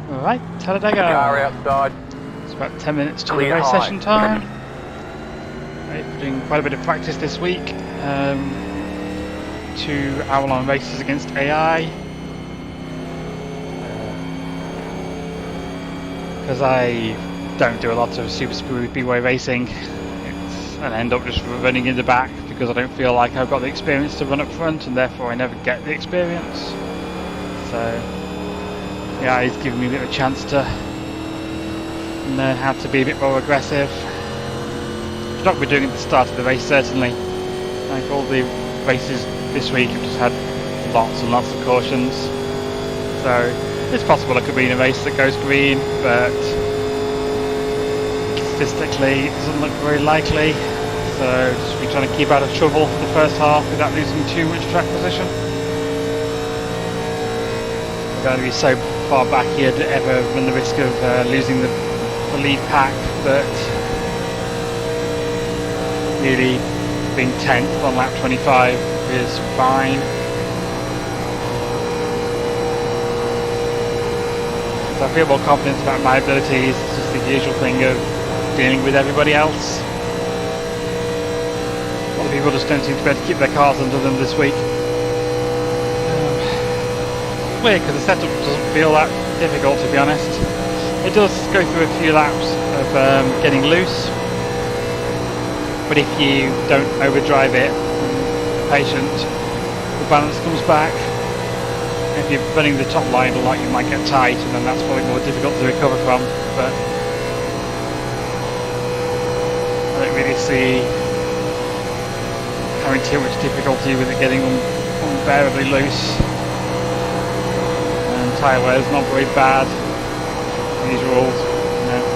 Alright, Talladega. Car outside. It's about 10 minutes to Clear the race high. session time. Right, we're doing quite a bit of practice this week. 2 hour-long races against AI. Because I don't do a lot of super smooth B-way racing, and I end up just running in the back because I don't feel like I've got the experience to run up front, and therefore I never get the experience. So yeah, he's giving me a bit of a chance to learn how to be a bit more aggressive. Which not be doing at the start of the race, certainly. Like all the races this week, I've just had lots and lots of cautions. So it's possible I could be in a race that goes green, but statistically it doesn't look very likely. So just be trying to keep out of trouble for the first half without losing too much track position. I'm going to be so far back here to ever run the risk of losing the lead pack, but nearly being 10th on lap 25 is fine. So I feel more confident about my abilities. It's just the usual thing of dealing with everybody else. A lot of people just don't seem to be able to keep their cars under them this week. Weird, because the setup doesn't feel that difficult, to be honest. It does go through a few laps of getting loose, but if you don't overdrive it, patient, the balance comes back. If you're running the top line a lot, you might get tight, and then that's probably more difficult to recover from. But I don't really see having too much difficulty with it getting unbearably loose. And tyre wear is not very bad. As usual,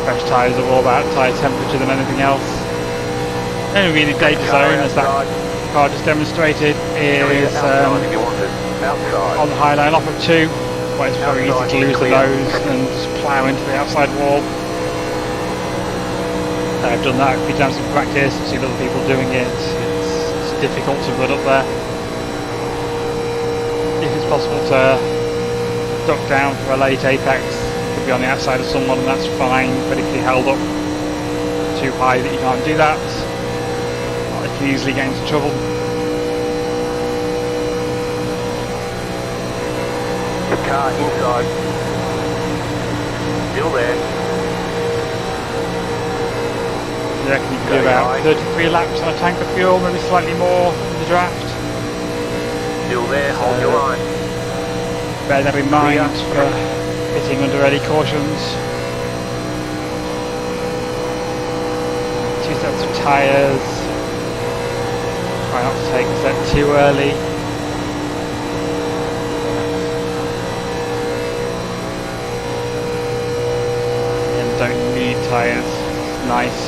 fresh tyres are all about tyre temperature than anything else. The only really danger zone, as that car just demonstrated, is on the high line off of 2, where it's very easy to lose the nose and just plough into the outside wall. I've done that a few times in practice, I've seen other people doing it. It's difficult to run up there. If it's possible to duck down for a late apex, you could be on the outside of someone and that's fine, but if you're held up too high that you can't do that, you can easily get into trouble. Car inside. Still there. I reckon you can do about 33 laps on a tank of fuel, maybe slightly more in the draft. Still there, hold your line. Bear that in mind for hitting under any cautions. 2 sets of tyres. Try not to take a set too early. Don't need tyres. It's nice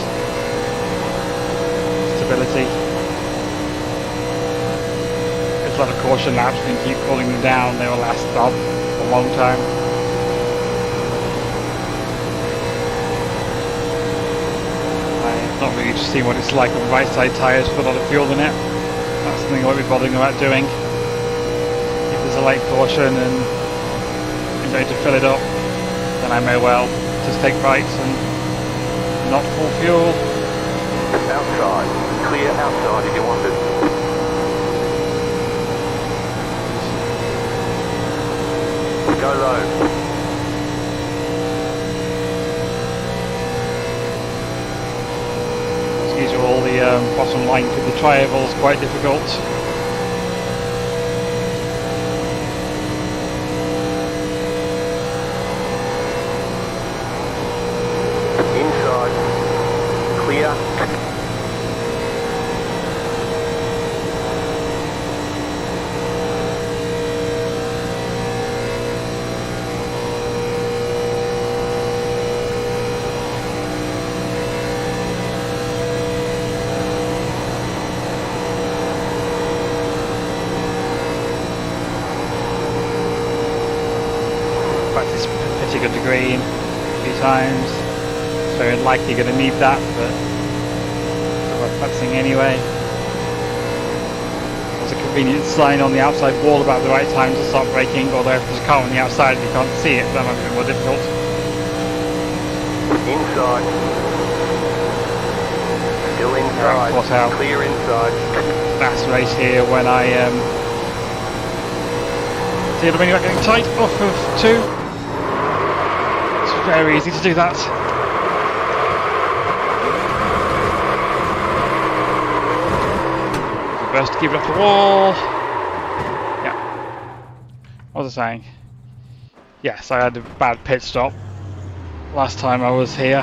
stability. There's a lot of caution laps, and you keep pulling them down, they will last a long time. I've not really just seen what it's like on right side tyres with a lot of fuel in it. That's something I won't be bothering about doing. If there's a late caution and I'm going to fill it up, then I may well just take rights and not full fuel. Outside. Clear outside if you want it. Go low. As usual, the bottom line to the tri-oval is quite difficult. Practice pretty good to green a few times. It's very unlikely you're going to need that, but it's worth practicing anyway. a convenient sign on the outside wall about the right time to start braking, although if there's a car on the outside and you can't see it, that might be a bit more difficult. Inside. Still inside. Right, out. Clear inside. Fast race here when I see the menu getting tight off of 2. It's very easy to do that. First to keep it off the wall. Yeah. What was I saying? Yes, I had a bad pit stop last time I was here.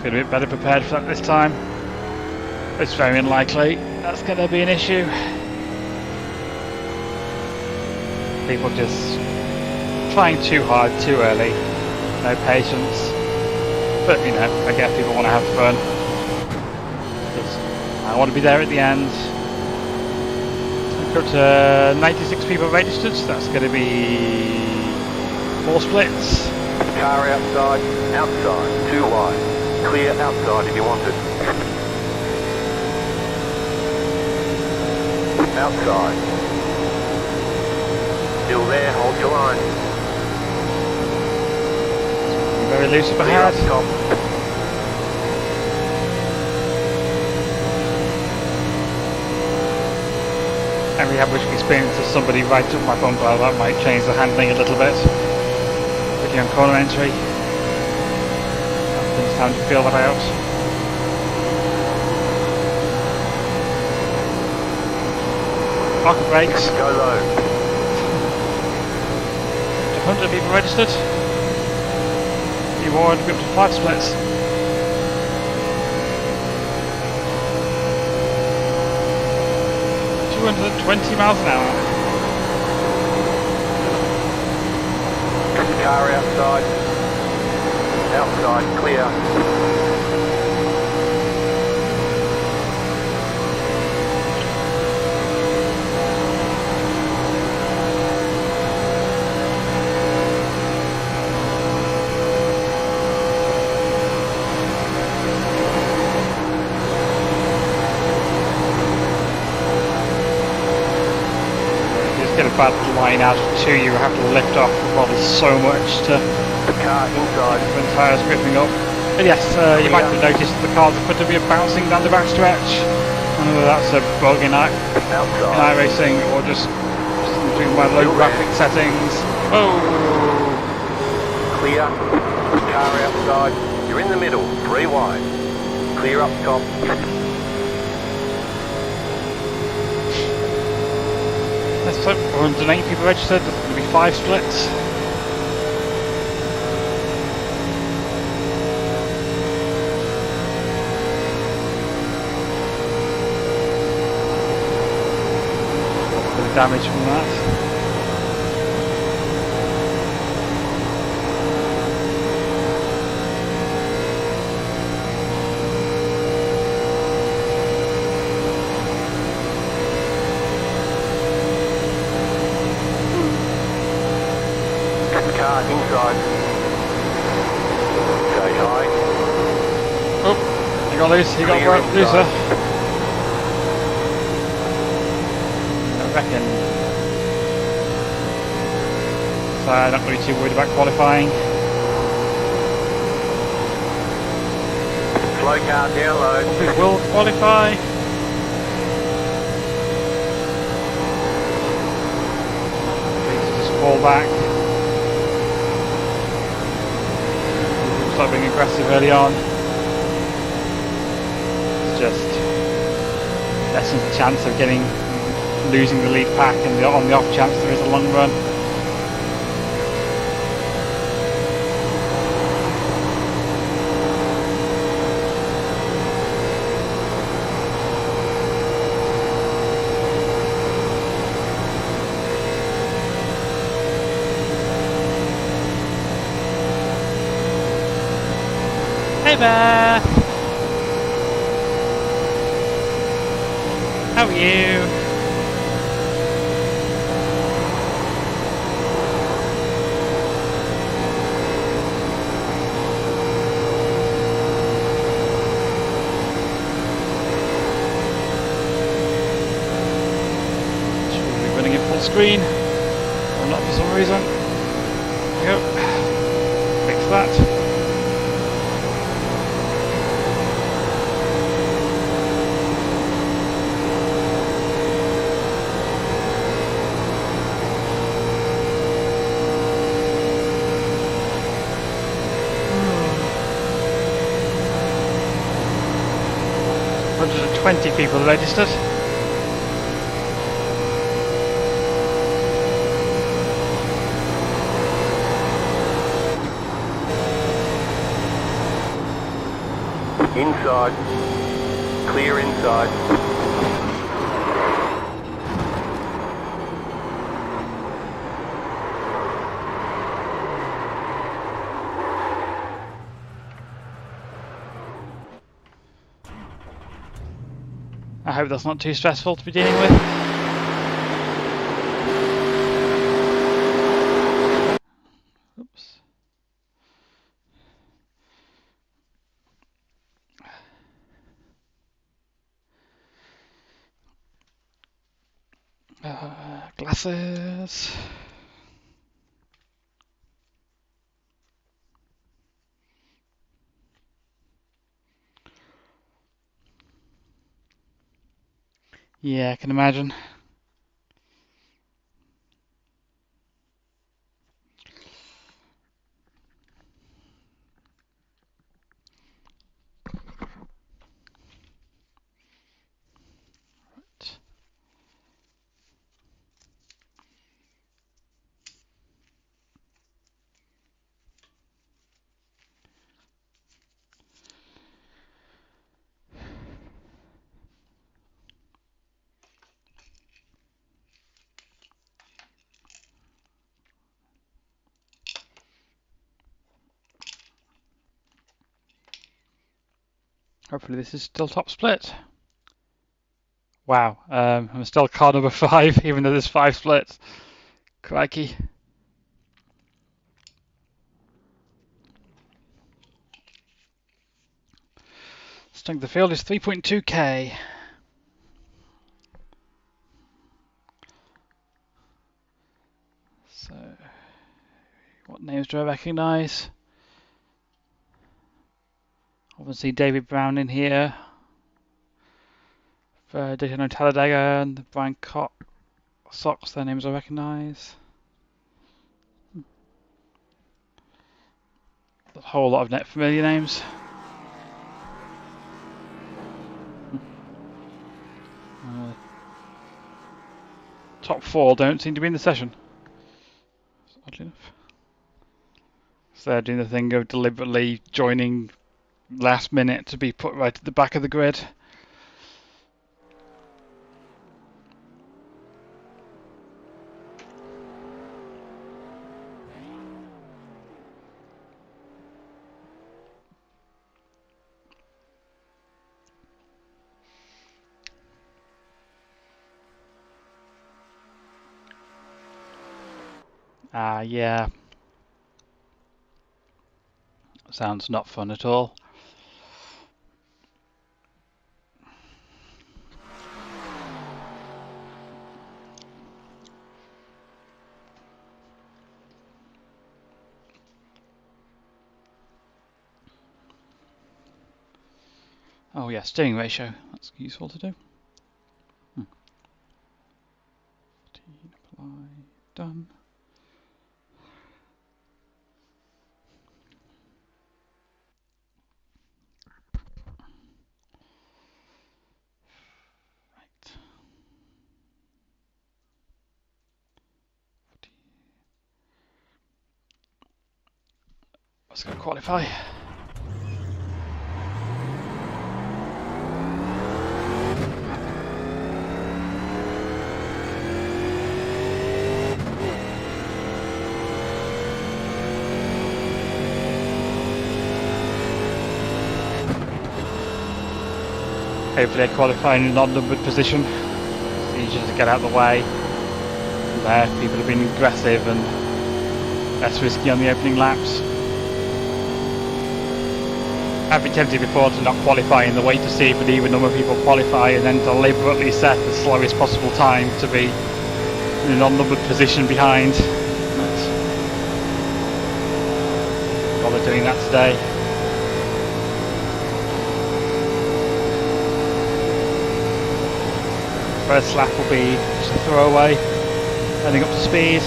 Feel a bit better prepared for that this time. It's very unlikely that's going to be an issue. People just trying too hard too early. No patience. But you know, I guess people want to have fun. I want to be there at the end. We've got 96 people registered, so that's going to be 4 splits. Car outside, outside, 2 wide. Clear outside if you want it. Outside. Still there, hold your line. Very loose up Clear ahead. up top. And we have which experience of somebody right up my bumper, that might change the handling a little bit. Pretty on corner entry. It's time to feel that out. Market brakes. Go low. 100 people registered. You more and go up to 5 splits. Under 20 miles an hour. Car outside. Outside, clear. Get a bad line out of 2, you have to lift off the bottle so much to The car inside. when the tyres gripping up. But yes, you might have noticed the cars in front of you are bouncing down the back stretch. I don't know whether that's a bug in Outside. iRacing or just doing my low graphic settings. Oh! Clear. Car outside. You're in the middle. 3 wide. Clear up top. Let's hope 108 people registered, there's going to be 5 splits. A bit of damage from that. Car inside. Stay high. Oh, he got loose, he got Clear right looser. inside. I reckon. So I'm not really too worried about qualifying. Slow car down low. We will qualify. Please just fall back. Start being aggressive early on. It's just lessens the chance of losing the lead pack, and on the off chance there is a long run. Hey Beth! How are you? screen, or not for some reason. There we go. Fix that. Hmm. 120 people registered. Inside. Clear inside. I hope that's not too stressful to be dealing with. Oops. Glasses. Yeah, I can imagine. Right. Hopefully this is still top split. Wow, I'm still car number 5, even though there's 5 splits. Crikey. Strength of the field is 3.2k. So, what names do I recognise? Obviously David Brown in here. For Legends Talladega and Brian Sox, their names I recognise. A whole lot of net familiar names. Top 4 don't seem to be in the session. Oddly enough. So they're doing the thing of deliberately joining last minute to be put right at the back of the grid. Yeah. Sounds not fun at all. Oh yeah, steering ratio. That's useful to do. 14, apply, done. Right. Let's go qualify. Hopefully I qualify in an odd-numbered position. It's easier to get out of the way. And there, people have been aggressive and less risky on the opening laps. I've been tempted before to not qualify in the wait to see if an even number of people qualify and then deliberately set the slowest possible time to be in an unnumbered position behind. But they're doing that today. First lap will be just a throwaway, heading up to speed.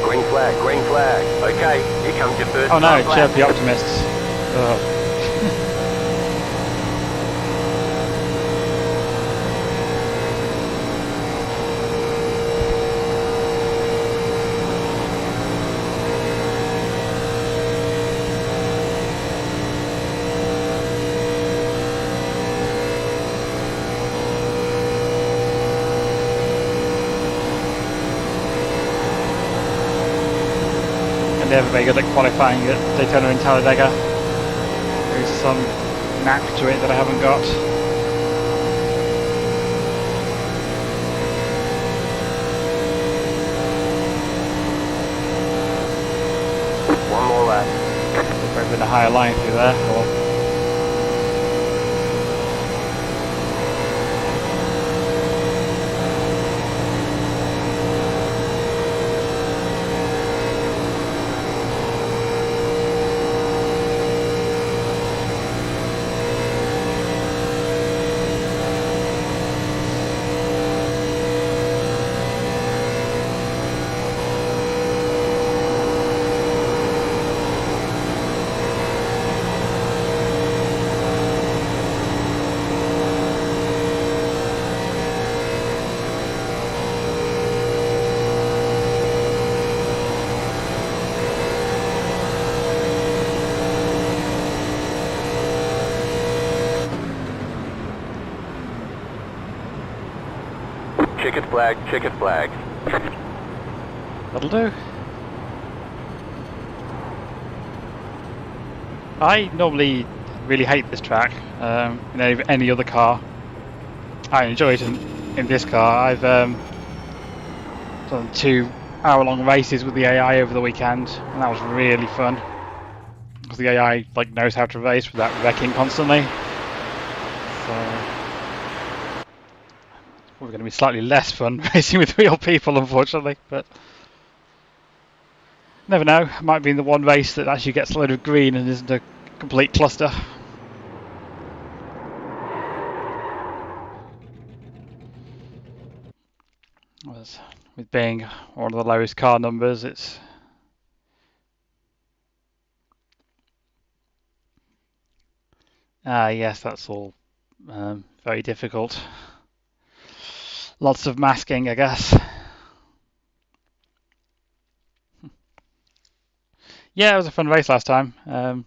Green flag, green flag. Okay, here comes your first. Oh no, flag. chirpy optimists. Ugh. They're very good at qualifying at Daytona and Talladega. There's some knack to it that I haven't got. One more lap. There's been a higher line through there. Or Checkered flag, checkered flag. that'll do. I normally really hate this track. In any other car, I enjoy it. In this car, I've done 2 hour-long races with the AI over the weekend, and that was really fun. Because the AI knows how to race without wrecking constantly. So we're going to be slightly less fun racing with real people, unfortunately, but never know. It might be in the one race that actually gets a load of green and isn't a complete cluster. With being one of the lowest car numbers, it's yes, that's all very difficult. Lots of masking, I guess. Yeah, it was a fun race last time. And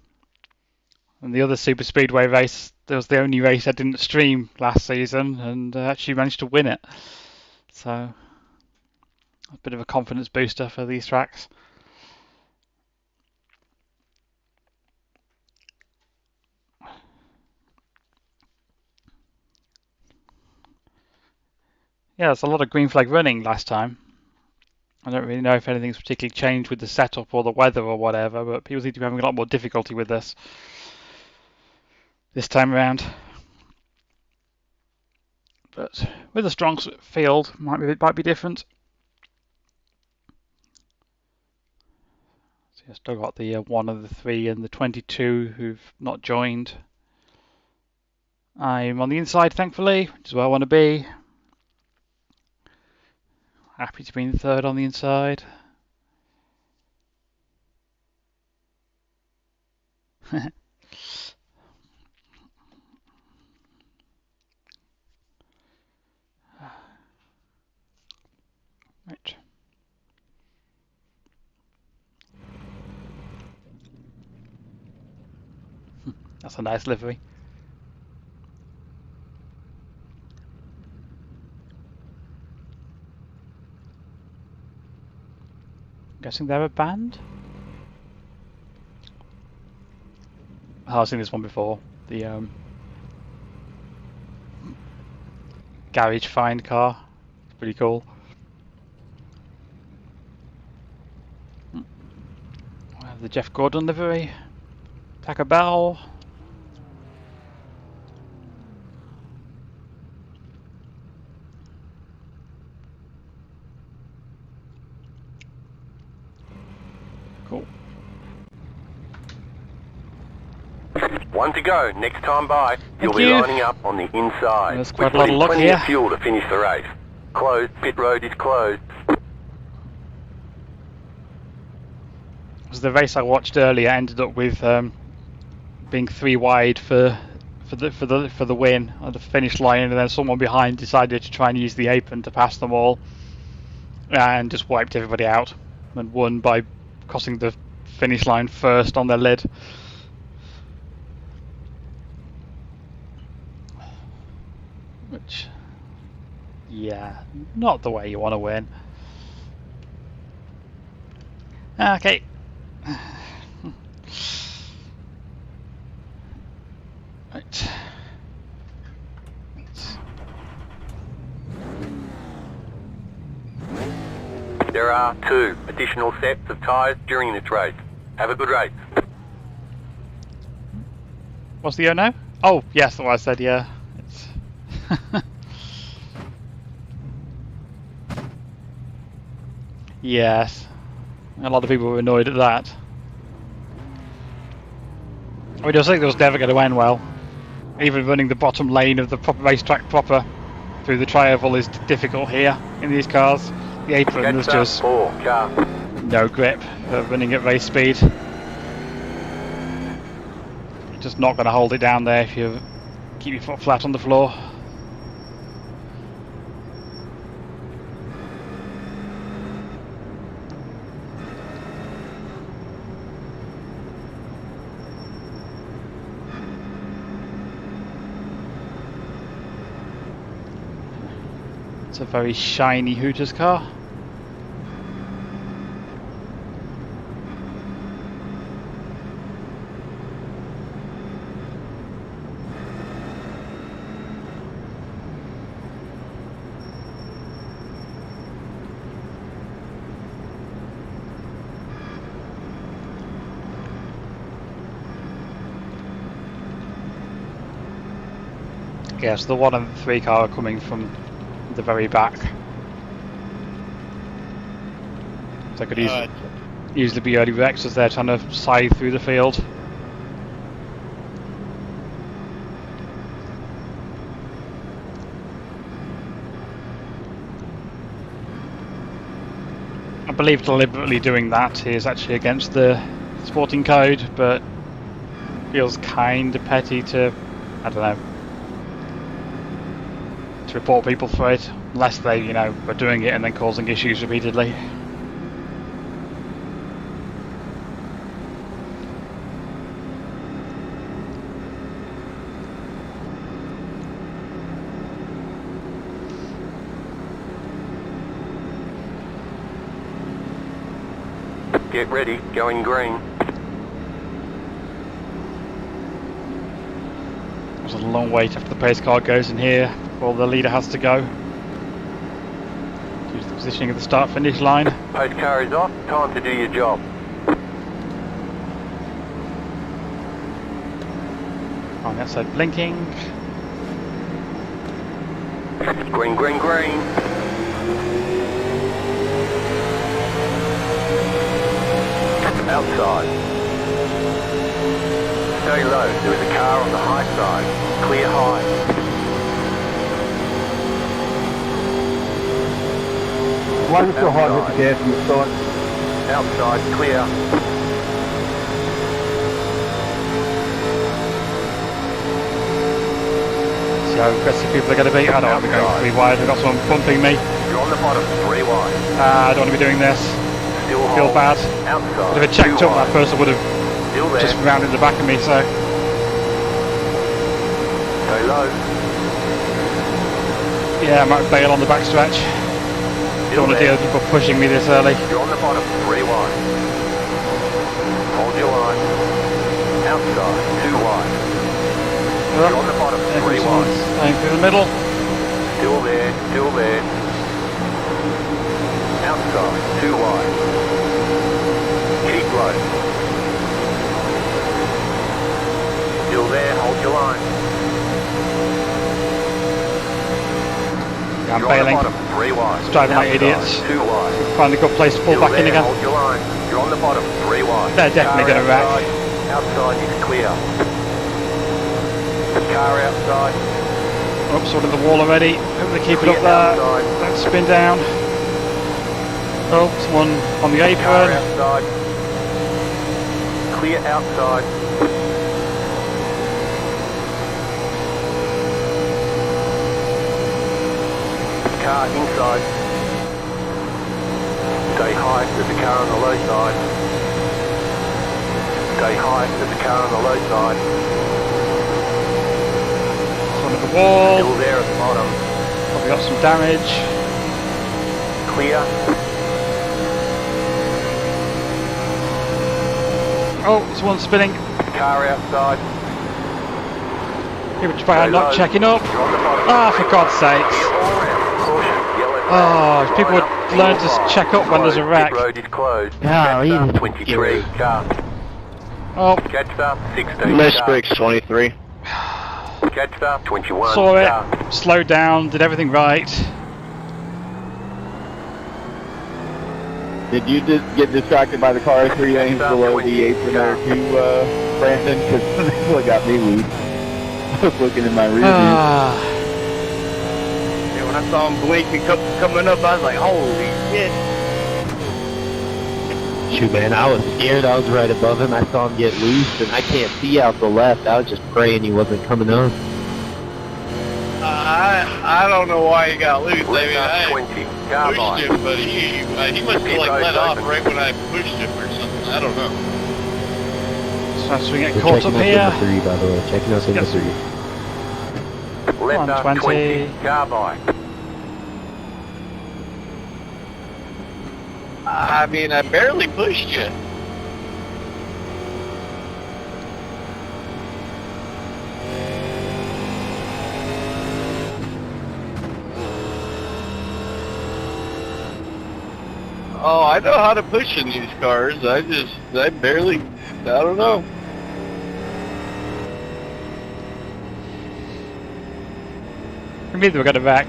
the other super speedway race, that was the only race I didn't stream last season, and actually managed to win it. So a bit of a confidence booster for these tracks. Yeah, there's a lot of green flag running last time. I don't really know if anything's particularly changed with the setup or the weather or whatever, but people seem to be having a lot more difficulty with this time around. But with a strong field, it might be different. So I've still got the 1 of the 3 and the 22 who've not joined. I'm on the inside, thankfully, which is where I want to be. Happy to be in 3rd on the inside. Right. That's a nice livery. Guessing they're a band? Oh, I've seen this one before. The garage find car. It's pretty cool. We have the Jeff Gordon livery. Taco Bell. Cool. One to go. Next time by, you'll Thank be you. lining up on the inside. There's With quite a lot of luck plenty here. of fuel to finish the race. Closed. Pit road is closed. So the race I watched earlier ended up with being 3 wide for the win at the finish line, and then someone behind decided to try and use the apron to pass them all, and just wiped everybody out, and won by crossing the finish line first on their lid. Which, yeah, not the way you want to win. Okay. Right. There are 2 additional sets of tyres during this race. Have a good race. What's the no? Oh, yes, that's what I said, yeah. It's yes. A lot of people were annoyed at that. I mean, I think it was never going to end well. Even running the bottom lane of the proper racetrack proper through the tri-oval is difficult here in these cars. The apron is just no grip for running at race speed. You're just not going to hold it down there if you keep your foot flat on the floor. It's a very shiny Hooters car. Yes, the 1 and 3 car are coming from the very back. So I could easily be early wrecks as they're trying to scythe through the field. I believe deliberately doing that is actually against the sporting code, but feels kind of petty to, I don't know, to report people for it, unless they, you know, are doing it and then causing issues repeatedly. Get ready, going green. There's a long wait after the pace car goes in here before the leader has to go. Choose the positioning of the start finish line. Pace car is off, time to do your job. On the outside blinking. Green, green, green. Outside. Stay low, there is a car on the high side. Clear high. Why is it so hard to hit the gas from the start? Outside, clear. See how aggressive people are going to be. I don't want to be going 3 wide. I've got someone bumping me. You're on the bottom, 3 wide. I don't want to be doing this. Still I feel hold. bad. Outside, If I checked 2 up, that wide. person would have Still there. just rounded the back of me, so Stay low. yeah, I might bail on the back stretch. Still Don't want to deal there. with people pushing me this early. You're on the bottom, 3 wide. Hold your line. Outside, 2 wide. You're on the bottom, 3 wide. Staying through the middle. Still there, still there. Outside, 2 wide. Keep low. Still there, hold your line. Yeah, I'm You're on the bailing. bottom, 3 wide. Just driving like Outside, idiots. 2 wide. Find a good place to pull Still back there, in again. hold your line. You're on the bottom, 3 wide. They're definitely Car going to wreck. outside is clear. Car outside. Oops, sort of the wall already. Hope they keep it up there. Don't spin down. Oh, someone on the Car apron. outside. Clear outside. Car inside. Stay high, there's a car on the low side. Stay high, there's a car on the low side. Front of the wall. Still there at the bottom. Probably got some damage. Clear. Oh, there's one spinning. Car outside. People try not low. checking up. You're on the bottom. Ah, for God's sakes. All around. Caution. Yellow flag. Oh, if people Line would up, learn single to file. check up when there's a Closed. wreck. Pit road is closed. Yeah, Catch he- 23 car. Oh, Catch up 16 List car. breaks 23. Catch up 21 saw car. it. Slowed down. Did everything right. Did you just get distracted by the car 3 lanes below the apron there too, Brandon? Because that's what got me loose. I was looking in my rear view. Ah, Yeah, when I saw him blinking coming up, I was like, holy shit. Shoot, man, I was scared. I was right above him. I saw him get loose, and I can't see out the left. I was just praying he wasn't coming on. I don't know why he got loose. I Left mean, up I 20 car pushed by. him, but he must have like let off right when I pushed him or something. I don't know. so we get We're caught up checking here. up in the 3, by the way. Checking up in the Yes. 3. Left up 120. 20 car by. I mean, I barely pushed you. Oh, I know how to push in these cars. I don't know. I knew they were going to wreck.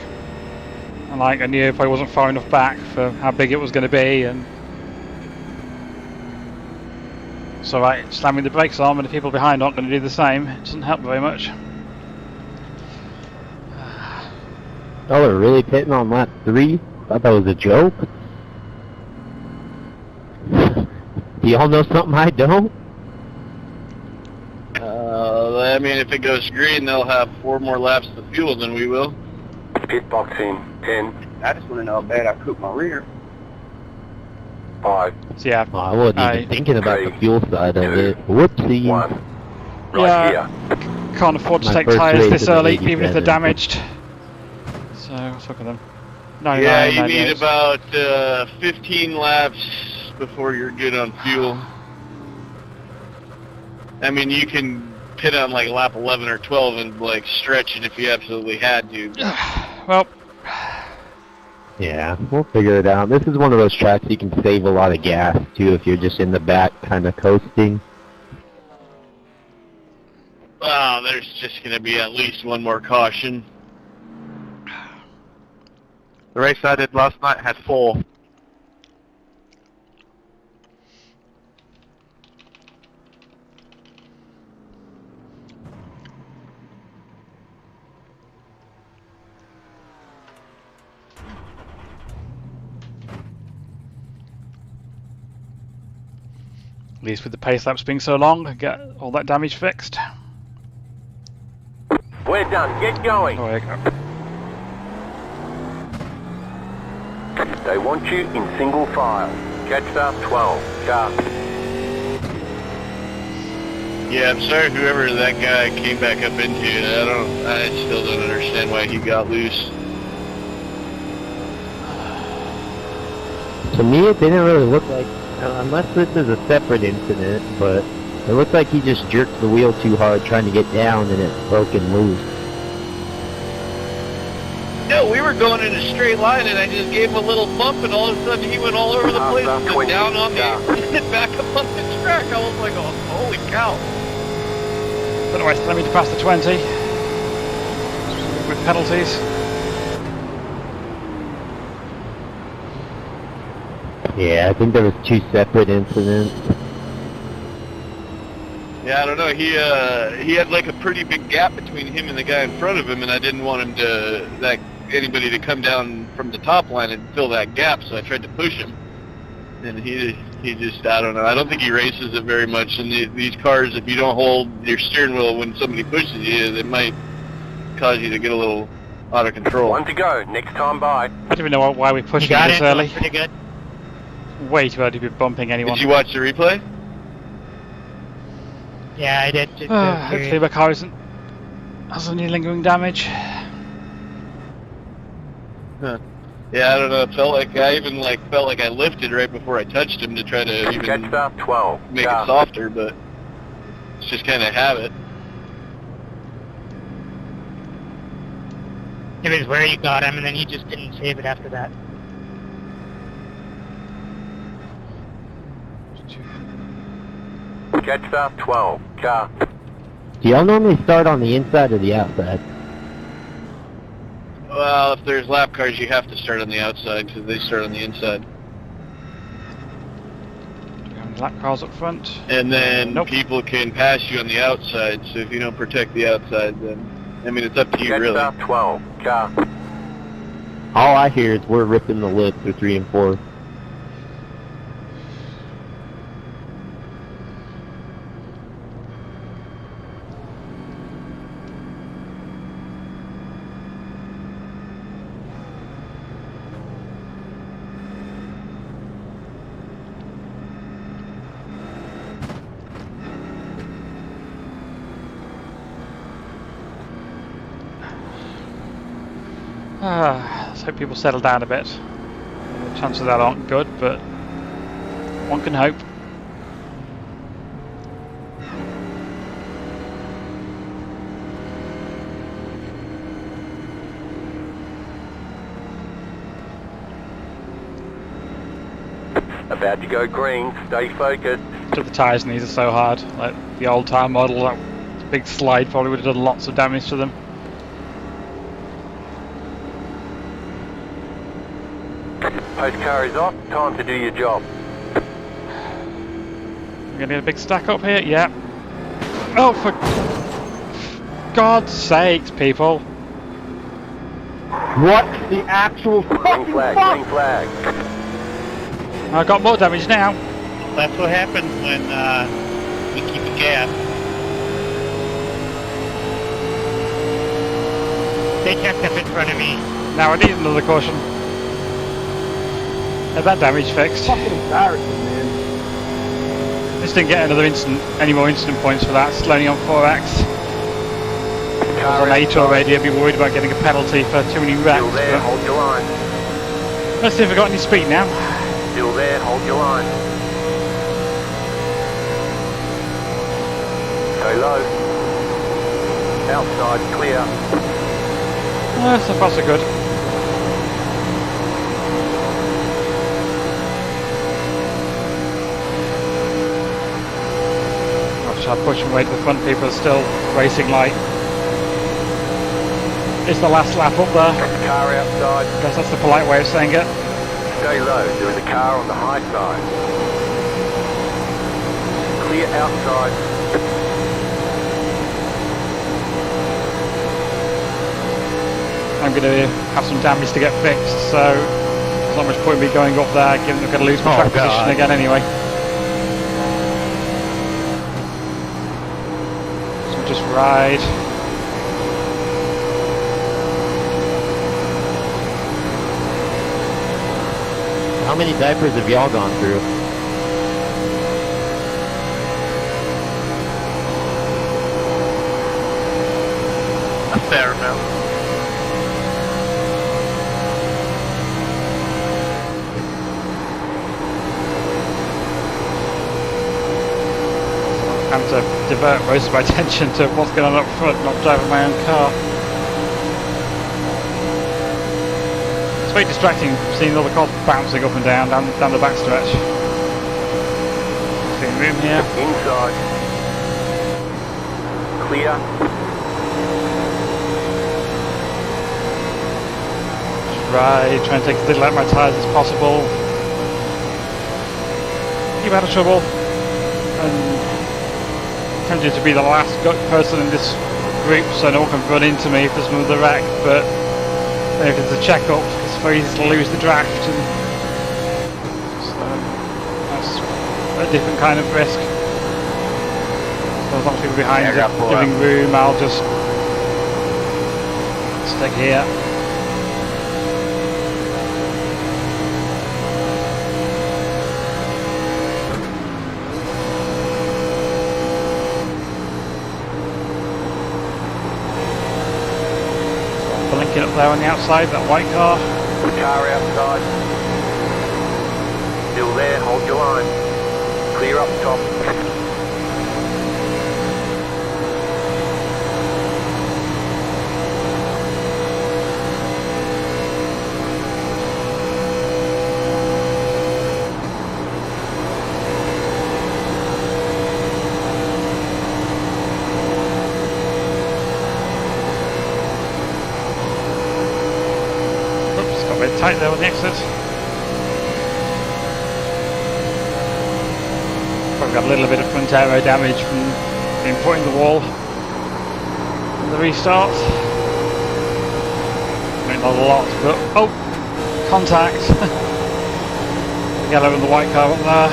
And like, I knew it probably wasn't far enough back for how big it was going to be. And so, right, slamming the brakes on, and the people behind aren't going to do the same. It doesn't help very much. Oh, they're really pitting on lap 3? Thought that was a joke? Do y'all know something I don't? I mean, if it goes green, they'll have 4 more laps of fuel than we will. Pit box in 10, I just want to know how bad I cooked my rear. 5, So yeah, Well, I wasn't even thinking about the fuel side of it. Whoopsie. 1. Right Yeah. here. can't afford to My take first tyres race this in the early, 87. even if they're damaged. So let's look at them. Yeah, you 99, need 98. about 15 laps before you're good on fuel. I mean, you can pit on like lap 11 or 12 and like stretch it if you absolutely had to. Well, Yeah, we'll figure it out. This is one of those tracks you can save a lot of gas, too, if you're just in the back kind of coasting. Oh, there's just going to be at least one more caution. The race I did last night had 4. at least with the pace laps being so long, get all that damage fixed. We're done, get going. Oh, there you go. They want you in single file. Catch up 12 car. Yeah, I'm sorry whoever that guy came back up into. I still don't understand why he got loose. To me, it didn't really look like, unless this is a separate incident, but it looked like he just jerked the wheel too hard trying to get down and it broke and loose. No, we were going in a straight line and I just gave him a little bump and all of a sudden he went all over the place About and 20, down on yeah. me and back up on the track. I was like, oh, holy cow. But anyway, let me to pass the 20 with penalties. Yeah, I think there was 2 separate incidents. Yeah, I don't know. He had like a pretty big gap between him and the guy in front of him, and I didn't want him to anybody to come down from the top line and fill that gap, so I tried to push him. And he just, I don't know. I don't think he races it very much. And these cars, if you don't hold your steering wheel when somebody pushes you, it might cause you to get a little out of control. 1 to go. Next time by. I don't even know why we're pushing You got this it. early. Pretty good. Way too early to be bumping anyone. Did you watch the replay? Yeah, I did. Hopefully my car hasn't any lingering damage. Huh. Yeah, I don't know. It felt like I even felt like I lifted right before I touched him to try to Catch even start 12. make it softer, but it's just kind of habit. It was where you got him, and then he just didn't save it after that. Catch start 12. Car. Do y'all normally start on the inside or the outside? Well, if there's lap cars, you have to start on the outside because they start on the inside. Do we have any lap cars up front? And then Nope. people can pass you on the outside, so if you don't protect the outside, then, I mean, it's up to you, Catch really. start 12. Car. All I hear is we're ripping the lip for 3 and 4. Let's hope people settle down a bit. The chances of that aren't good, but one can hope. About to go green. Stay focused. To the tyres and these are so hard. Like the old tyre model, that big slide probably would have done lots of damage to them. Post car is off. Time to do your job. We're gonna get a big stack up here, yeah. Oh, for God's sakes, people. What the actual Green fucking flag. fuck? Green flag. I've got more damage now. That's what happens when we keep a gap. They checked up in front of me. Now I need another caution. Get that damage fixed. Fucking embarrassing, man. Just didn't get any more incident points for that. Still only on 4x. Car On 8 outside. already, I'd be worried about getting a penalty for too many wrecks. Still there. But Hold your line. let's see if I've got any speed now. Still there. Hold your line. Go low. Outside clear. So far so good. I'll try to push my way to the front. People are still racing like it's the last lap up there. Car outside. I guess that's the polite way of saying it. Stay low. There is a car on the high side. Clear outside. I'm going to have some damage to get fixed, so there's not much point in me going up there, given I'm going to lose my track position again anyway. So just ride. How many diapers have y'all gone through? A fair amount. I'm to divert most of my attention to what's going on up front, not driving my own car. It's very distracting seeing all the cars bouncing up and down the backstretch. Seeing room here. Inside. Clear. Just ride, try and take as little out of my tyres as possible. keep out of trouble, and tempted to be the last person in this group so no one can run into me if there's another wreck, but then if it's a check-up, it's very easy to lose the draft, and so that's a different kind of risk. So as long as people behind Yeah, are giving room, I'll just stick here. Blinking up there on the outside, that white car. Car outside. Still there, hold your line. Clear up top. Oops, got a bit tight there on the exit. Probably got a little bit of front aero damage from being put in the wall on the restart. I mean, not a lot, but oh, contact. The yellow and the white car up there.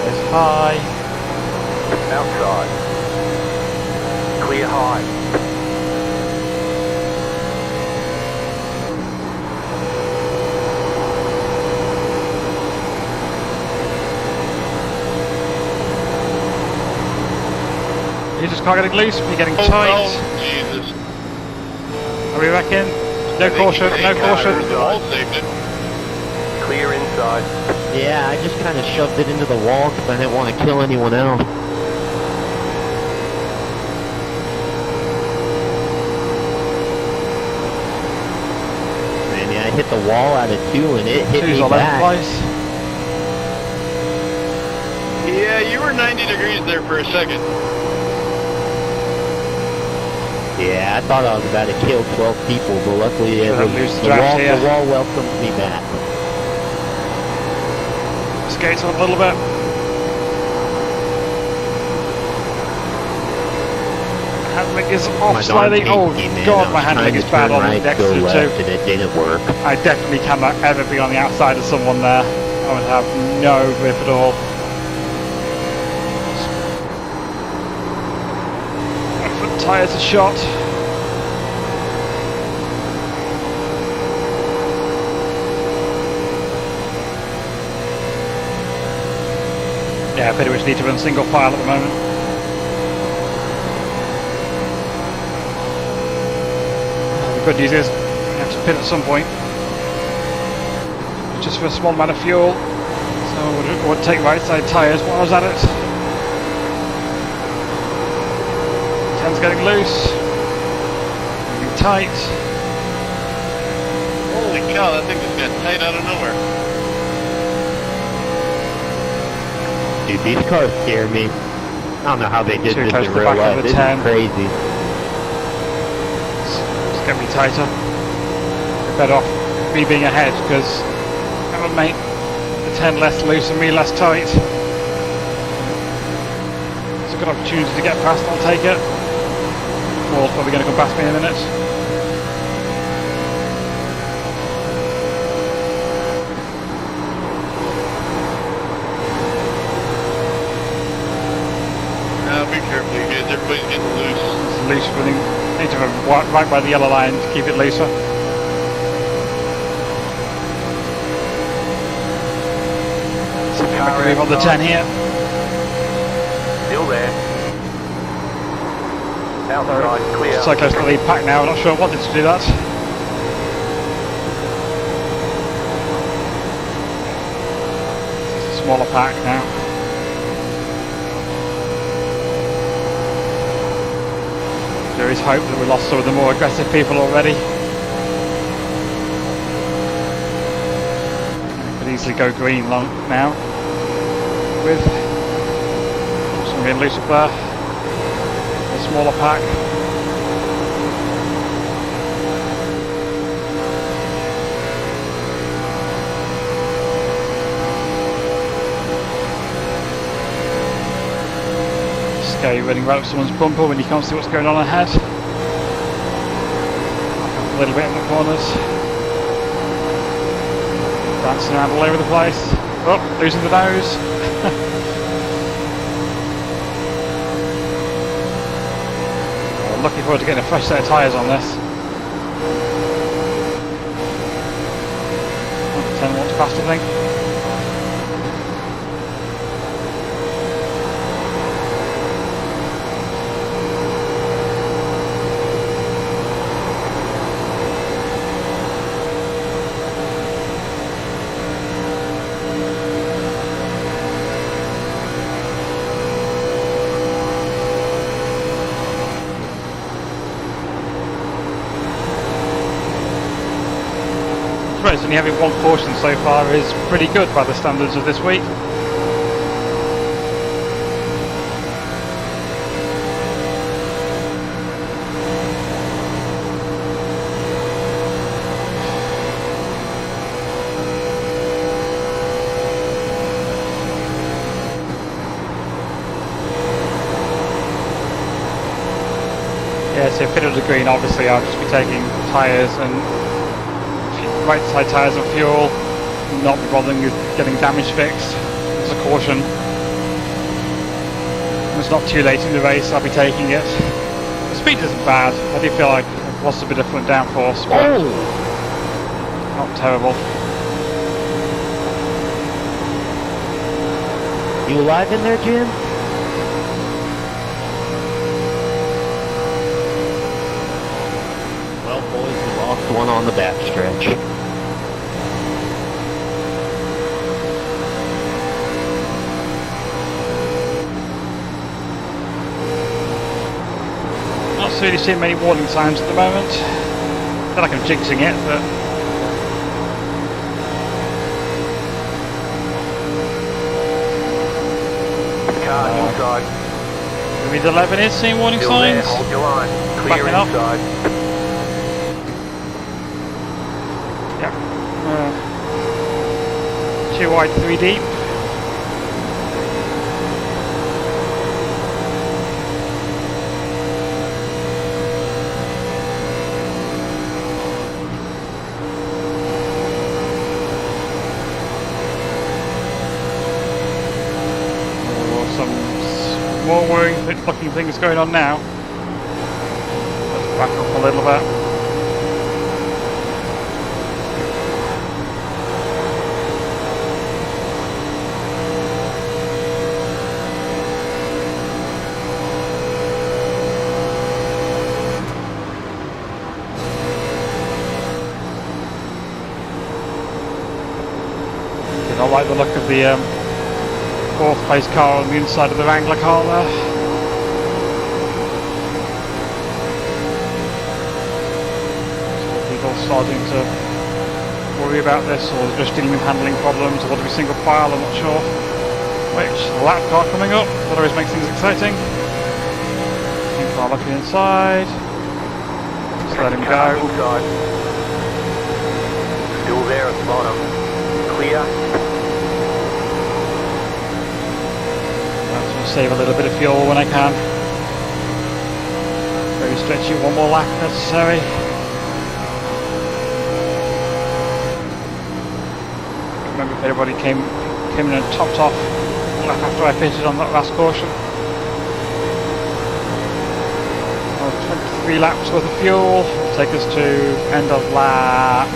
Says hi. Outside. Clear high. You just can't get loose, you're getting Oh, tight. oh, Jesus. Are we wrecking? No I think caution, he no saved caution. it. The wall saved it. Clear inside. Yeah, I just kind of shoved it into the wall because I didn't want to kill anyone else. Man, yeah, I hit the wall out of 2 and it hit Two's me all over the back. place. Yeah, you were 90 degrees there for a second. Yeah, I thought I was about to kill 12 people, but luckily it Gonna was, lose the draft here. the wall welcomed me back. Skates on a little bit. Handling is off My darn slightly. Oh pinky, man. god, I my was handling trying is to bad turn on right, the go Dexter left, too. and it didn't work. I definitely cannot ever be on the outside of someone there. I would have no grip at all. My front tyres are shot. Yeah, I pretty much need to run single file at the moment. The good news is, I have to pit at some point. Just for a small amount of fuel. So I would take right side tyres while I was at it. 10's getting loose. Getting tight. Holy cow, that thing just got tight out of nowhere. Dude, these cars scare me. I don't know how they did Too this close in to the real back of life. the This 10. is crazy. It's getting me tighter. Better off me being ahead because that would make the 10 less loose and me less tight. It's a good opportunity to get past, I'll take it. Wall's probably going to come past me in a minute. Now be careful, you guys. Everybody's getting loose. It's loose running. Need to have right by the yellow line to keep it looser. So I can move on the 10 here. Still there. Outside, clear. So close to the lead pack now, I'm not sure I wanted to do that. It's a smaller pack now. There is hope that we lost some of the more aggressive people already. Could easily go green long now. With some being loose up there. A smaller pack. running right up someone's bumper when you can't see what's going on ahead. A little bit in the corners. Dancing around all over the place. Oh, losing the nose. I'm looking forward to getting a fresh set of tyres on this. 10 watts faster, I think. Only having one caution so far is pretty good by the standards of this week. Yeah, so if it was a green, obviously I'll just be taking tyres and right side tyres and fuel, not be bothering with getting damage fixed. It's a caution. When it's not too late in the race, I'll be taking it. The speed isn't bad. I do feel like I've lost a bit of front downforce, but not terrible. You alive in there, Jim? Well, boys, we lost one on the backstretch. Not really seeing many warning signs at the moment. I feel like I'm jinxing it, but Car inside. maybe the 11 is seeing warning Still signs. there, hold your line. Clear Backing up. inside. Yeah. 2 wide, 3 deep. More worrying looking things going on now. Let's back up a little bit. I like the look of the 4th place car on the inside of the Wrangler car there. Still people starting to worry about this, or just dealing with handling problems, or want to be single file, I'm not sure. Which, the lap car coming up, that always makes things exciting. Team car looking inside. Just let him Car go. inside. Still there at the bottom. Clear. Save a little bit of fuel when I can. Very stretchy, one more lap necessary. Remember if anybody came in and topped off lap after I pitted on that last caution. 23 laps worth of fuel will take us to end of lap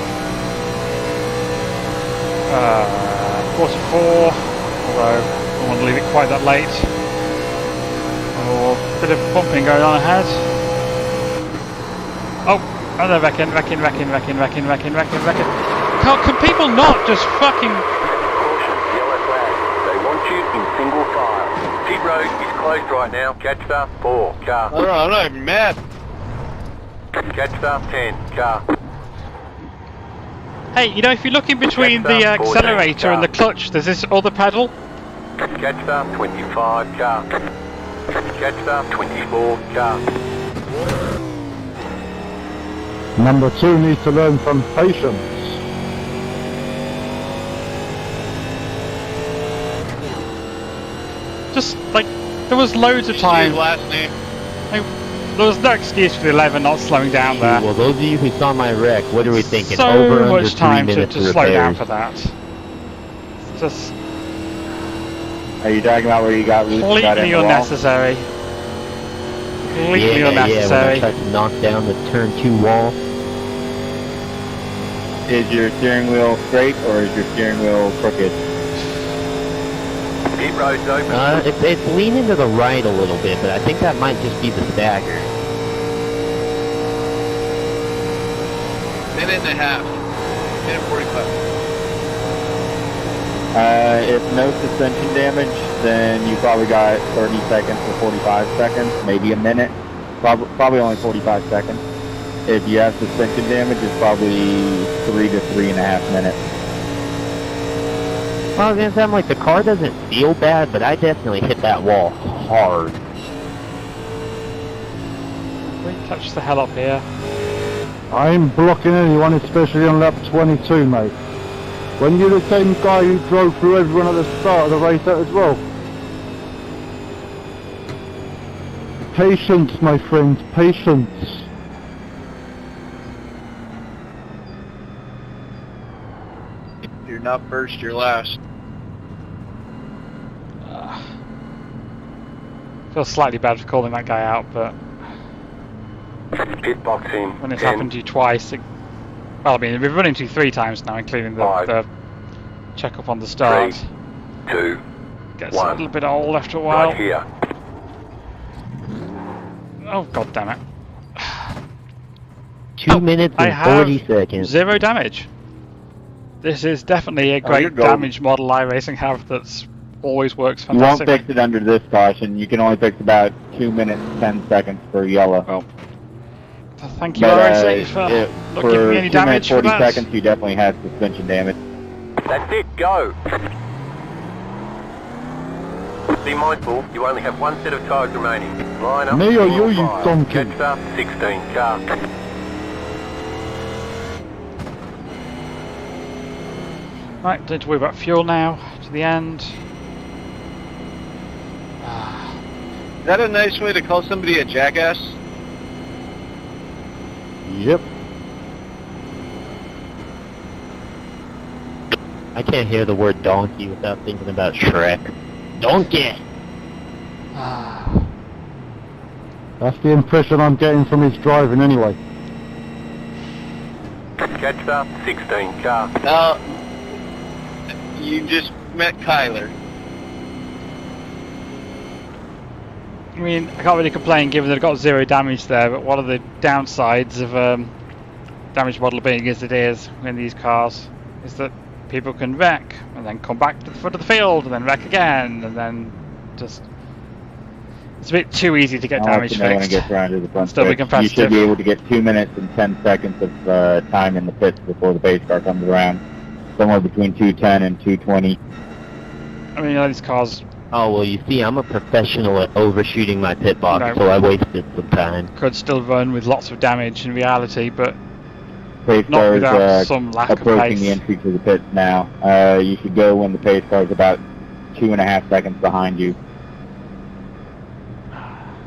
44, although I don't want to leave it quite that late. Or a bit of bumping going on ahead. Oh, and they're wrecking. Can people not just fucking... Caution, yellow flag. They want you in single file. Pit road is closed right now. Catch the 4 car. I'm not even mad. Catch the 10 car. Hey, you know, if you look in between the accelerator and the clutch, there's this other pedal. Catch the 25 car. Catch the 24 car. Number 2 needs to learn some patience. Just, like, There was loads of His time. last name. There was no excuse for the 11 not slowing down there. Well, those of you who saw my wreck, what are we thinking? So Over under much 3 time to minutes of slow down repairs. for that. Just Are you talking about where you got loose and got in completely the wall? unnecessary. Completely Yeah, when I unnecessary. tried to knock down the turn 2 wall. Is your steering wheel straight or is your steering wheel crooked? Pit road's open. It's leaning to the right a little bit, but I think that might just be the stagger. Minute and a half. 10:45. If no suspension damage, then you probably got 30 seconds to 45 seconds, maybe a minute. Probably only 45 seconds. If you have suspension damage, it's probably 3 to 3.5 minutes. Well, I was gonna say, I'm like, the car doesn't feel bad, but I definitely hit that wall hard. We touched the hell up here. I ain't blocking anyone, especially on lap 22, mate. When you're the same guy who drove through everyone at the start of the race as well. Patience, my friends, patience. You're not first, you're last. Feels slightly bad for calling that guy out, but Pit box in. when it's 10, happened to you twice, well, I mean, we've run into you 3 times now, including the check up on the start. 3, 2, Gets a 1. little bit old after a while. Right here. Oh, god damn it. 2 minutes I and have 40 seconds. 0 damage. This is definitely a you're great golden. damage model iRacing have that's always works You won't fantastically. fix it under this caution. You can only fix about 2 minutes, 10 seconds for yellow. Well, thank you But iRacing for not giving me any 2 minutes, damage for 40 that. seconds, you definitely had suspension damage. That's it, go! Be mindful, you only have 1 set of tyres remaining. Line up. Me or you, you 5. donkey? Catch up, 16 car. Right, don't need to worry about fuel now, to the end. Is that a nice way to call somebody a jackass? Yep. I can't hear the word donkey without thinking about Shrek. Donkey! That's the impression I'm getting from his driving anyway. Catch up, 16 car. No. You just met Kyler. I mean, I can't really complain given that I got 0 damage there, but one of the downsides of damage model being as it is in these cars is that people can wreck and then come back to the front of the field and then wreck again and then just... It's a bit too easy to get damage When it fixed. gets around to the front Still be stretch. You competitive. should be able to get 2 minutes and 10 seconds of time in the pits before the pace car comes around. Somewhere between 2:10 and 2:20. I mean, these cars Oh, well, you see, I'm a professional at overshooting my pit box, No. so I wasted some time. could still run with lots of damage in reality, but Pace not car without is some lack of approaching pace. the entry to the pits now. You should go when the pace car is about 2.5 seconds behind you.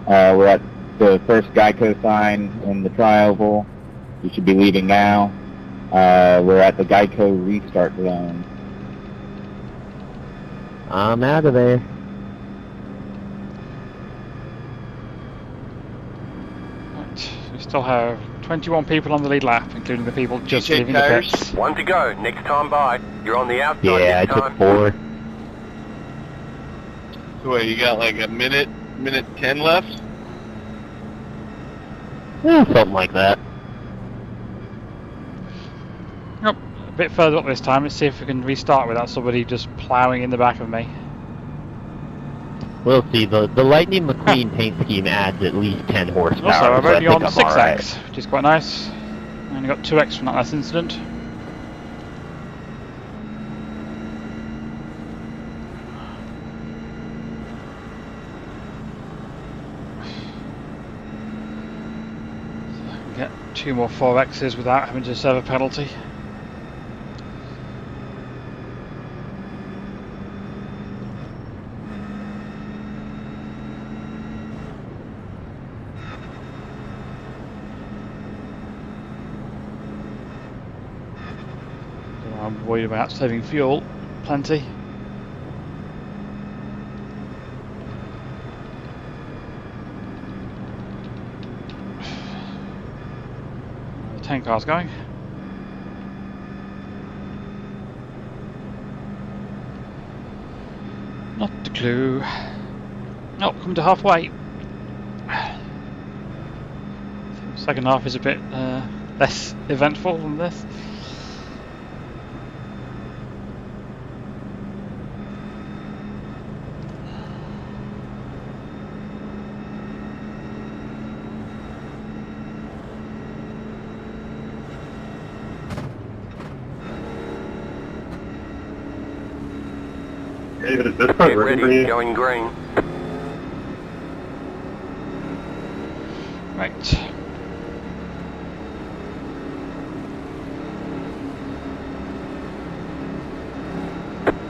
We're at the first Geico sign in the tri-oval. You should be leaving now. We're at the Geico restart zone. I'm out of there. Right, we still have 21 people on the lead lap, including the people just take leaving the tires? pits. 1 to go, next time by. You're on the outside Yeah, I this took time. 4. So wait, you got like a minute 10 left? Yeah, something like that. Yep, a bit further up this time. Let's see if we can restart without somebody just ploughing in the back of me. We'll see. The Lightning McQueen paint scheme adds at least 10 horsepower. Also, I'm so I only think on I'm 6x, alright. which is quite nice. I only got 2x from that last incident. Get 2 more 4x's without having to serve a penalty. I'm worried about saving fuel. Plenty. The 10 car's going. Not a clue. Oh, come to halfway. Second half is a bit less eventful than this. David, is this part ready for you? Going green. Right.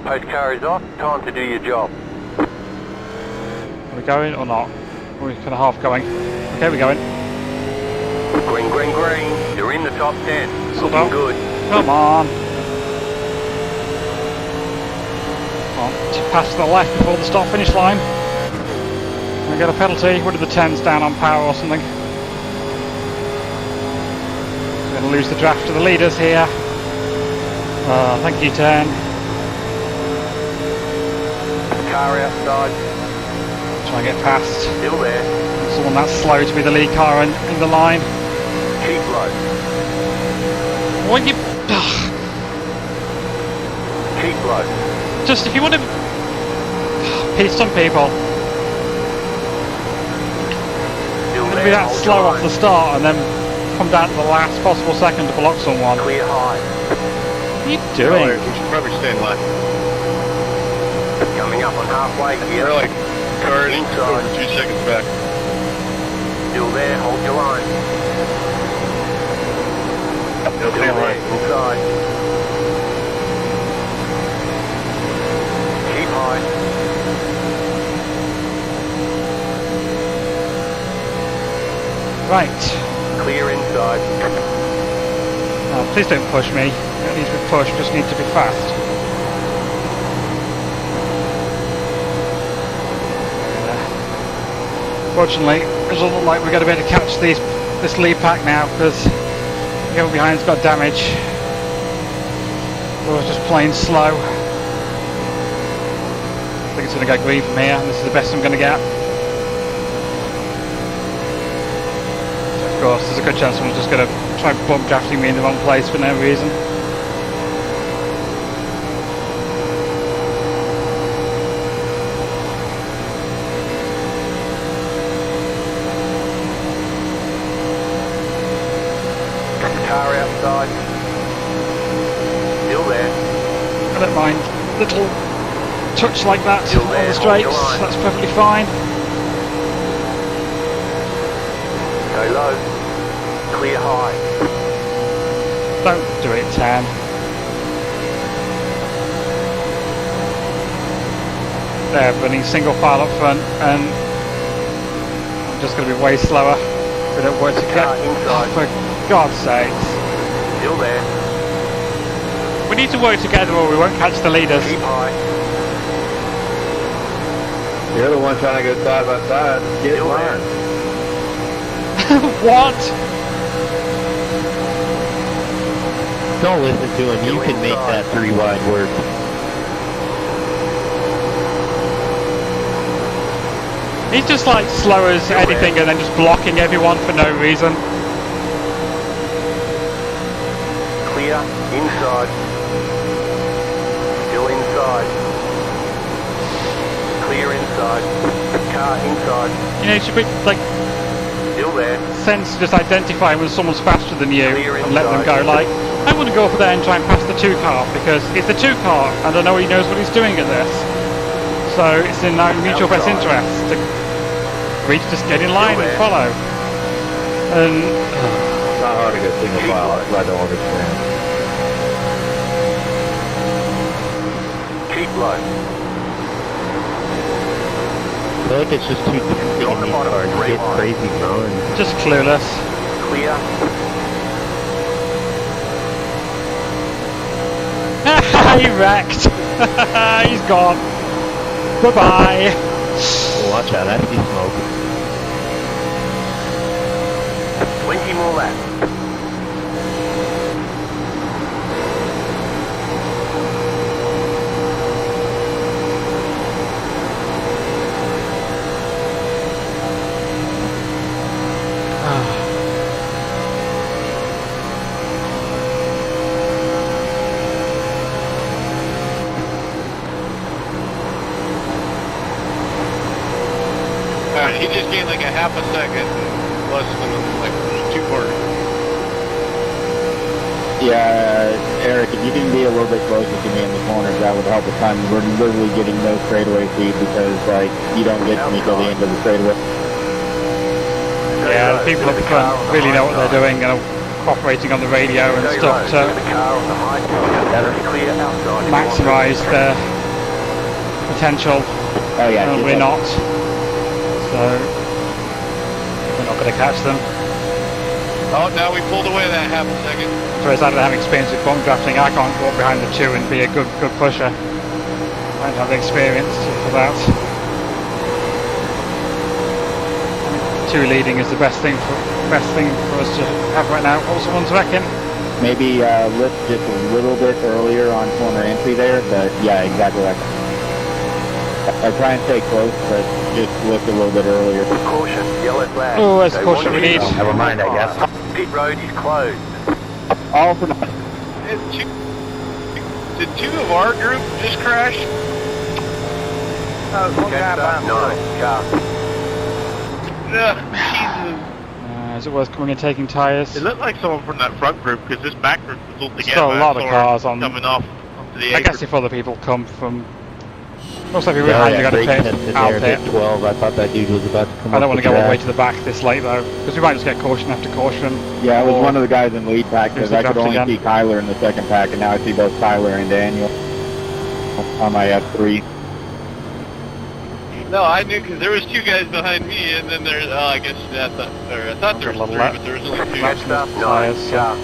Post car is off. Time to do your job. Are we going or not? Are we kind of half going? Okay, we're going. Green, green, green. You're in the top 10. Slow Looking down. good. Come on. Pass to the left before the start finish line. I get a penalty. What are the 10s down on power or something? We're going to lose the draft to the leaders here. Thank you, 10. Car outside. Try and get past. Still there. Someone that's slow to be the lead car in the line. Keep low. What you? Keep low. Just if you want to piss some people. Still Be there. that Hold slow your off the line. start and then come down to the last possible second to block someone. What Clear high. are you doing? We should probably stay in line. Coming up on halfway here. We're like cars Inside. over 2 seconds back. Still there. Hold your line. Still Still there. Inside. Keep high. Right. Clear inside. Please don't push me. I don't need to be pushed, just need to be fast. Fortunately, it doesn't look like we're going to be able to catch this lead pack now because the guy behind's got damage. Or just plain slow. I think it's going to go green from here, and this is the best I'm going to get. Of course, there's a good chance someone's just going to try bump drafting me in the wrong place for no reason. Car outside. Still there. I don't mind little touch like that Still on there, the hold straights, your line. that's perfectly fine. Go low. Clear high. Don't do it, Tan. They're running single file up front and I'm just going to be way slower. We don't work together. Inside. For God's sakes. Still there. We need to work together or we won't catch the leaders. Keep high. You're the one trying to go side by side. Get Still there. What? Don't listen to him. You can make that 3 wide work. He's just like slow as anything and then just blocking everyone for no reason. Clear. Inside. Still inside. Clear inside. Car inside. You know, you should be like Still there. sense just identifying when someone's faster than you Clear and let them go. inside. Like, I wouldn't go up there and try and pass the 2 car because it's the 2 car and I know he knows what he's doing at this. So it's in our mutual best Outside. interest to we just get in line and follow. And It's not hard to go single file. I don't understand. Keep low. I feel like it's just too tempting in these cars to get crazy runs. just clueless. Clear. He wrecked. He's gone. Bye-bye. Oh, watch out, I see smoke. 20 more laps. Alright, he just gained like a half a second less than like 2 quarters. Yeah, Eric, if you can be a little bit closer to me in the corners, that would help the time. We're literally getting no straightaway feed because, like, you don't get to me till the end of the straightaway. Yeah, the people up front really know what they're doing and are cooperating on the radio and stuff to maximise their potential. Oh yeah, And we're not. So, we're not going to catch them. Oh, now we pulled away that half a second. Whereas I don't have experience with bomb drafting, I can't walk behind the 2 and be a good pusher. I don't have the experience for that. 2 leading is the best thing for us to have right now. What was someone's reckon? Maybe lift just a little bit earlier on corner entry there, but yeah, exactly like that. I try and stay close, but just lift a little bit earlier. Caution, yellow flag. Oh, that's the caution we need. Never mind, I guess. Pit road is closed. All for Did 2 of our group just crash? Jet start 9, car. Jesus. Is it worth coming and taking tyres? It looked like someone from that front group because this back group was all together. Still a lot of cars on. coming off onto the I A guess group. if other people come from... Looks like we're Yeah, behind, we got a brake pit. tested I'll there pit. at 12. I thought that dude was about to come I don't off want to the go all the way track. to the back this late though, because we might just get caution after caution. Yeah, I was Or- one of the guys in lead pack because Here's the I could draft only again. see Kyler in the second pack, and now I see both Kyler and Daniel on my F3. No, I knew because there was 2 guys behind me, and then there's, I guess, I thought there was 3, but there was only 2. Jet start 9, Tyres, car.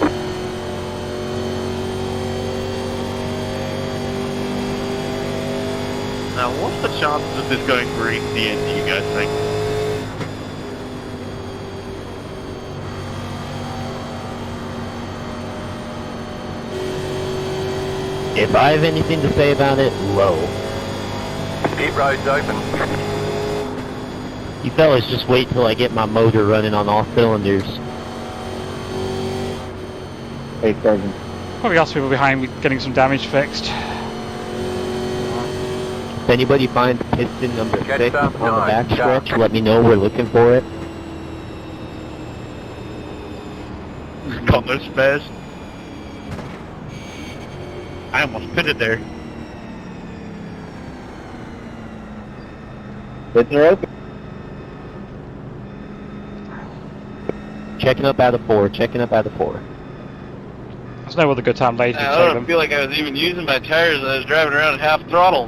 Now, what's the chances of this going green at the end, do you guys think? If I have anything to say about it, low. Pit road's open. You fellas just wait till I get my motor running on all cylinders. Hey, Sergeant. Probably ask people behind with getting some damage fixed. If anybody finds piston number Jet 6 on start the 9, backstretch, car. let me know. We're looking for it. Got no spares. I almost pitted there. Pits are open. Checking up out of 4. Checking up out of 4. There's no other good time later to I take don't them. feel like I was even using my tires, and I was driving around at half throttle.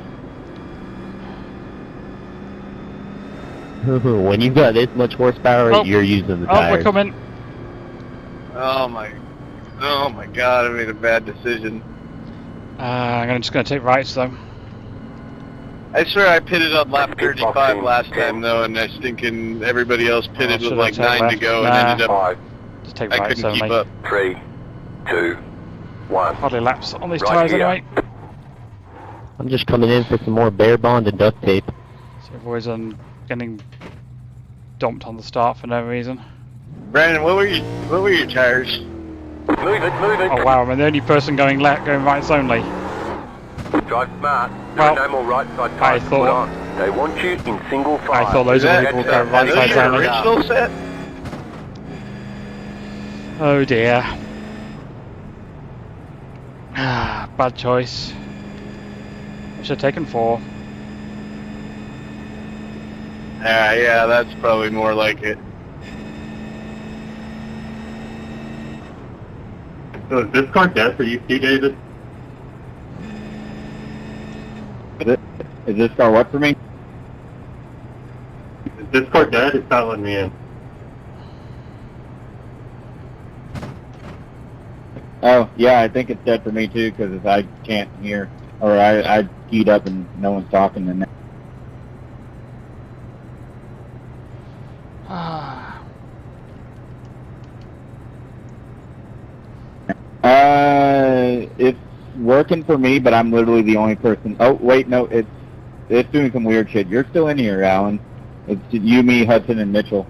When you've got this much horsepower, Oh. you're using the Oh, tires. we're coming. Oh my God, I made a bad decision. I'm just going to take rights though. I swear I pitted on lap Pit box 35 in last 10. time though, and I was thinking everybody else pitted with should like I take 9 to left? go, Nah. and ended up 5, Just take I rights couldn't keep only. up. 3, 2, 1. Hardly laps on these Right tyres here. anyway. I'm just coming in for some more bare bond and duct tape. So everybody's getting dumped on the start for no reason. Brandon, what were your tires? Move it, move it. Oh wow, I'm the only person going left, going rights only. Drive smart. There Well, are no more right side I tires to put thought- on. They want you in single file. I thought those Is other that- people Jet go start right Are those sides your only. original set? Oh dear. Ah, bad choice. I should have taken 4. Yeah, that's probably more like it. So is this car dead for you, David? Is this car what for me? Is this car dead? It's not letting me in. Oh, yeah, I think it's dead for me too, because I can't hear. Or I keyed up and no one's talking in there. It's working for me, but I'm literally the only person. Oh, wait, no, it's doing some weird shit. You're still in here, Alan. It's you, me, Hudson, and Mitchell.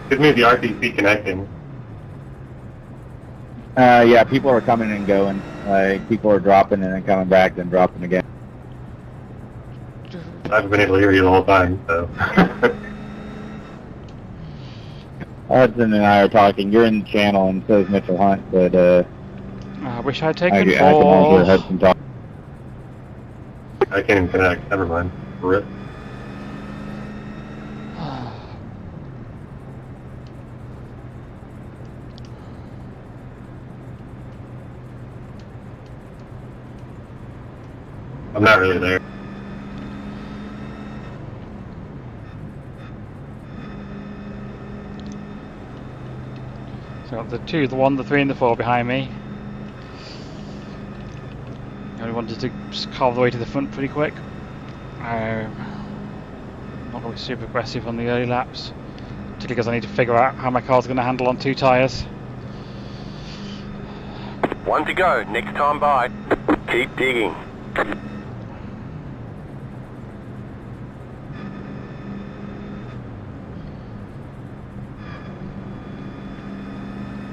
Give me the RTC connecting. Yeah, people are coming and going. Like, people are dropping and then coming back, then dropping again. I haven't been able to hear you the whole time, so. Hudson and I are talking. You're in the channel, and so is Mitchell Hunt, but, I wish I'd taken I can only hear four. Hudson talk. I can't even connect. Never mind. Rip. I'm not really there. So the 2, the 1, the 3, and the 4 behind me. I only wanted to just carve the way to the front pretty quick. Not going to be super aggressive on the early laps, particularly because I need to figure out how my car's going to handle on 2 tyres. 1 to go, next time by. Keep digging.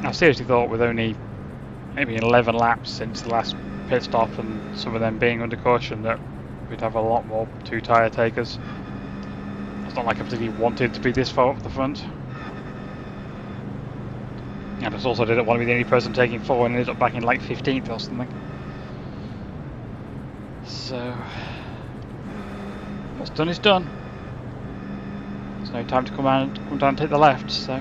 I seriously thought with only maybe 11 laps since the last pit stop and some of them being under caution that we'd have a lot more 2 tyre takers. It's not like I particularly wanted to be this far up the front. And I also didn't want to be the only person taking 4 and ended up back in like 15th or something. So, what's done is done. There's no time to come down and take the left, so.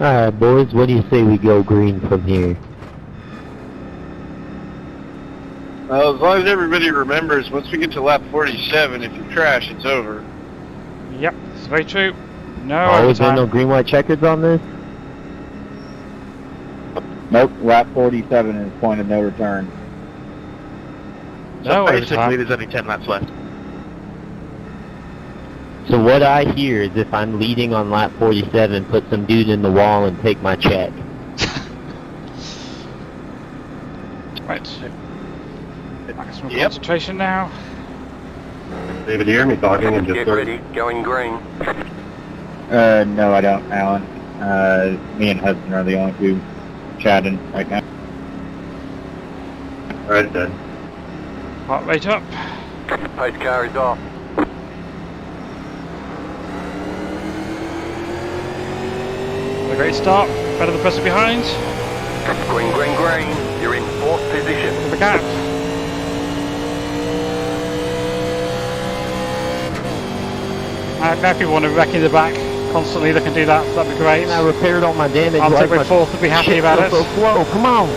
Alright, boys, what do you say we go green from here? Well, as long as everybody remembers, once we get to lap 47, if you crash, it's over. Yep, it's very true. No Oh, is there overtime. no green, white checkers on this? Nope, lap 47 is point of no return. No Basically, overtime. there's only 10 laps left. So what I hear is if I'm leading on lap 47, put some dude in the wall and take my check. Right. Maximum concentration now. David, you hear me talking and just Get ready, going green. No, I don't, Alan. Me and Hudson are the only 2 chatting right now. Alright, then. Heart rate up. Pace car is off. A great start. Better the person behind. Green, green, green. You're in 4th position. The gap. Now people want to wreck in the back constantly, they can do that, so that'd be great. And I repaired all my damage. I'll take like my 4th and be happy about it. So slow, come on!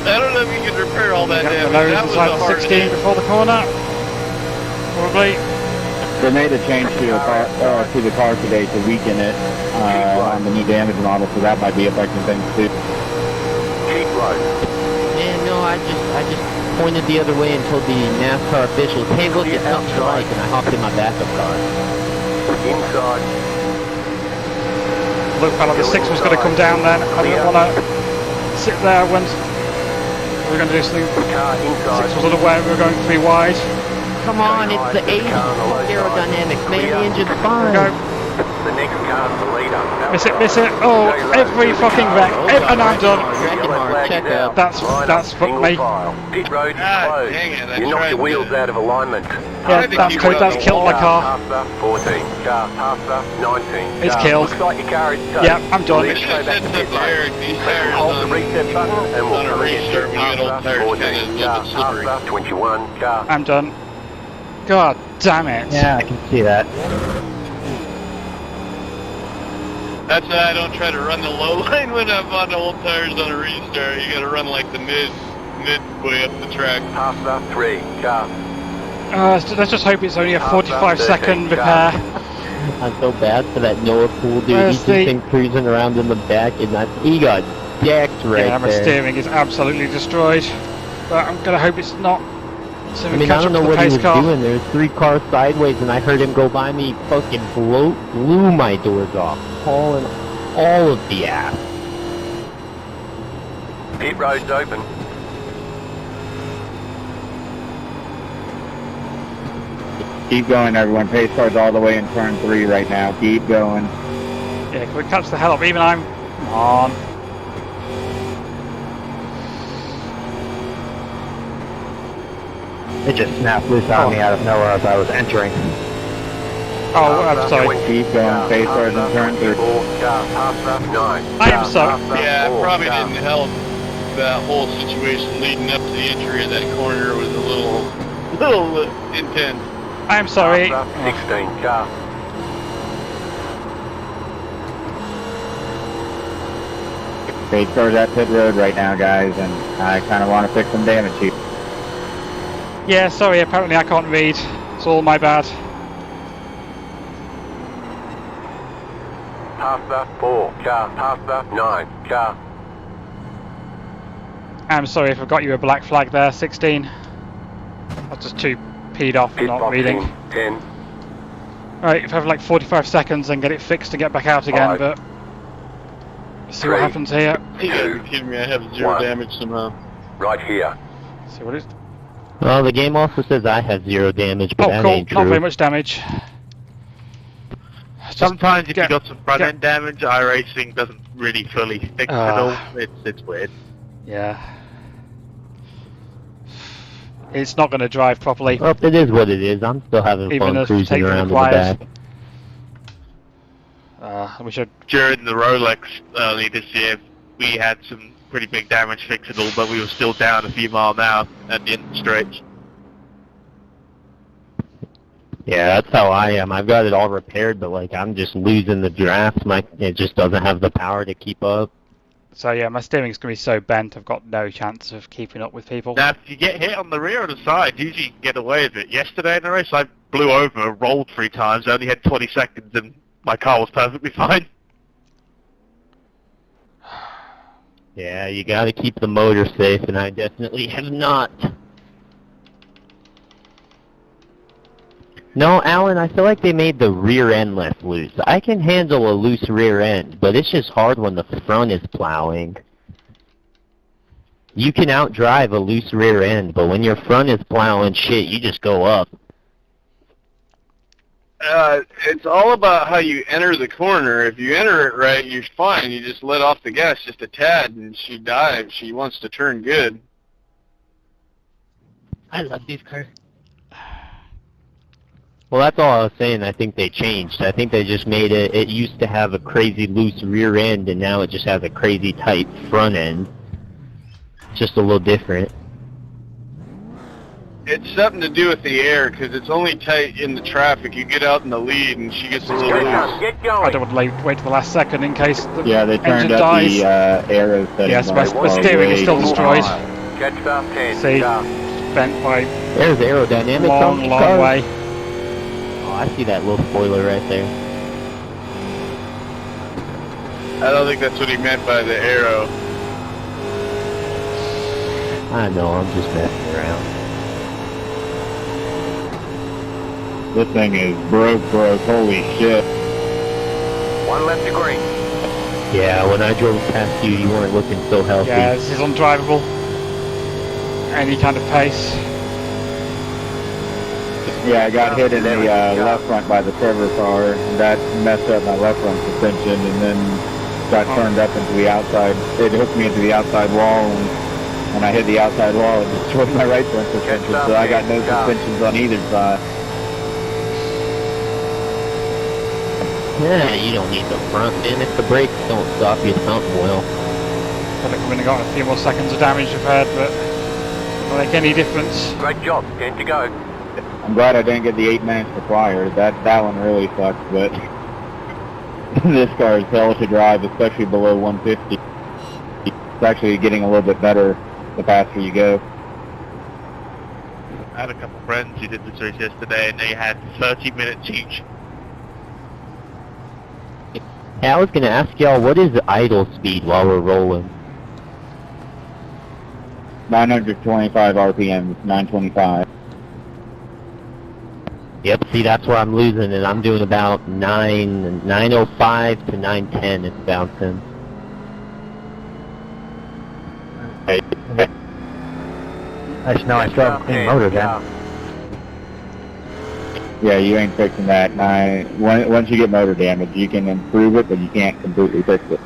I don't know if you can repair all that damage. Lower That was inside a the hard 16 hit. before the corner. Probably. They made a change to the car today to weaken it on the new damage model, so that might be affecting things too. Keep low. Man, no, I just pointed the other way and told the NASCAR officials, hey, look, it's something you like, and I hopped in my backup car. Inside. Look, fella, the 6 was going to come down then. I didn't want to sit there when we were going to do something. Car 6 inside. was unaware we were going 3 wide. Come on, it's the 80s aerodynamics, man, the engine's There we fine. go. The next car's the leader. Miss it. Oh, every fucking wreck. And I'm done. That's fucked me. Pit road is God closed. dang it, I You knocked tried your wheels to- out of alignment. Yeah, that's killed my car. Pasta, 14. Car, pasta, 19. It's Car. killed. Looks like your car is toast. Yeah, I'm done. Let's go back to pit lane. These Press and tires hold the on, reset button and we'll on a come and get restart you. when you get old Pasta, tires, 14. kinda a little Car, bit slippery. pasta, 21. Car. I'm done. God damn it. Yeah, I can see that. That's why I don't try to run the low line when I'm on old tires on a restart. You gotta run like the midway up the track. Pasta, 3. Car. Let's just hope it's only a 45-second repair. I'm so bad for that Noah pool dude. Where's He's the- been cruising around in the back, and he got decked right Yeah, my there. steering is absolutely destroyed. But I'm gonna hope it's not. So I we mean, catch I don't up know to the what he pace was car. doing. There was 3 cars sideways, and I heard him go by me, fucking blew my doors off, hauling all of the ass. Pit road's open. Keep going, everyone. Pace car's all the way in turn 3 right now. Keep going. Yeah, can we catch the hell up? Even I'm. Come on. It just snapped loose on me out of nowhere as I was entering. Oh, I'm sorry. Keep going. Pace car's in turn 3. Car, pasta, 9. I am sorry. Yeah, it probably Car. didn't help. That whole situation leading up to the entry of that corner was a little intense. I am sorry. Pasta, 16. Car. Pace car's at pit road right now, guys, and I kind of want to fix some damage here. Yeah, sorry, apparently I can't read. It's all my bad. Pasta, 4. Car, pasta, 9. Car. I'm sorry if I got you a black flag there, 16. I was just too peed off and Pit not box reading. in 10. Right, if I have like 45 seconds and get it fixed to get back out again, 5, but see what 3, happens here. You gotta be kidding me, I have 0 1. damage somehow. Right here. See what it is. Well, the game also says I have 0 damage, but Oh, that cool. ain't Not true. very much damage. Just Sometimes if get- you got some front get- end damage, iRacing doesn't really fully fix it all. It's weird. Yeah. It's not going to drive properly. Well, it is what it is. I'm still having Even fun if cruising taking around in the requires. back. We should. During the Rolex early this year, we had some pretty big damage fixable, but we were still down a few mile an hour at the end of the stretch. Yeah, that's how I am. I've got it all repaired, but like I'm just losing the draft. It just doesn't have the power to keep up. So yeah, my steering's going to be so bent, I've got no chance of keeping up with people. Now, if you get hit on the rear or the side, usually you can get away with it. Yesterday in the race, I blew over, rolled 3 times, only had 20 seconds, and my car was perfectly fine. Yeah, you gotta keep the motor safe, and I definitely have not. No, Alan, I feel like they made the rear end left loose. I can handle a loose rear end, but it's just hard when the front is plowing. You can outdrive a loose rear end, but when your front is plowing shit, you just go up. It's all about how you enter the corner. If you enter it right, you're fine. You just let off the gas just a tad, and she dives. She wants to turn good. I love these cars. Well, that's all I was saying. I think they changed. I think they just made it. It used to have a crazy loose rear end, and now it just has a crazy tight front end. Just a little different. It's something to do with the air, because it's only tight in the traffic. You get out in the lead, and she gets a little Get loose. going, get I going. don't want to wait till the last second in case the Yeah, they engine turned up dies. the arrow setting. Yes, by my steering is still way. destroyed. Catch up 10. See, Car. bent by There's aerodynamics on long, the long car. way. Oh, I see that little spoiler right there. I don't think that's what he meant by the arrow. I know, I'm just messing around. This thing is broke. Holy shit. 1 left to green. Yeah, when I drove past you, you weren't looking so healthy. Yeah, this is undrivable. Any kind of pace. Yeah, I got hit in the left front by the server car. That messed up my left front suspension, and then got turned up into the outside. It hooked me into the outside wall, and when I hit the outside wall, it destroyed my right front suspension. So I got no suspensions on either side. Yeah, you don't need the front end if the brakes don't stop you. Something will. I feel like we've only got a few more seconds of damage repaired, but not make any difference. Great job. 10 to go. I'm glad I didn't get the 8 minutes to fire. That one really sucks, but this car is hell to drive, especially below 150. It's actually getting a little bit better the faster you go. I had a couple friends who did this race yesterday, and they had 30 minutes each. Yeah, I was gonna ask y'all, what is the idle speed while we're rolling? 925 RPM, 925. Yep, see, that's where I'm losing, and I'm doing about 905 to 910. It's bouncing. I just know I still have a clean motor then. Yeah, you ain't fixing that. Once you get motor damage, you can improve it, but you can't completely fix it.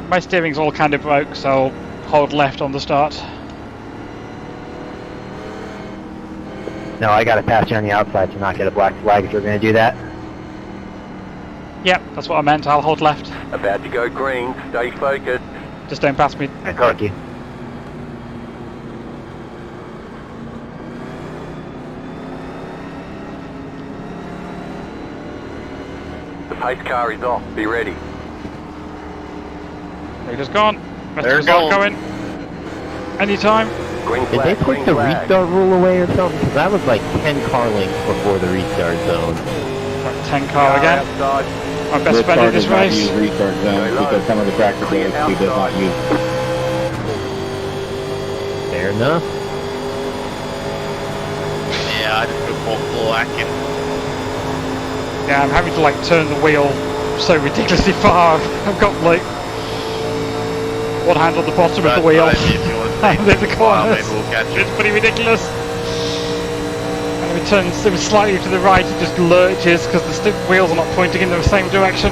My steering's all kind of broke, so I'll hold left on the start. No, I gotta pass you on the outside to not get a black flag if you're gonna do that. Yep, that's what I meant. I'll hold left. About to go green. Stay focused. Just don't pass me. Thank you. The pace car is off. Be ready. Leader's gone. Rest They're of us are gone. going. Anytime. Green Did they flag. take Green the flag. restart rule away or something? Because I was like 10 car lengths before the restart zone. Right, 10 car again. Outside. My best friend in this does not race. use restart zones because some of the practice areas he does not use. Fair enough. Yeah, I just go full blacking. Yeah, I'm having to like turn the wheel so ridiculously far. I've got like one hand on the bottom of the wheel If you want to and in the corners. maybe we'll catch It's it. pretty ridiculous. And if it turns slightly to the right, it just lurches because the wheels are not pointing in the same direction.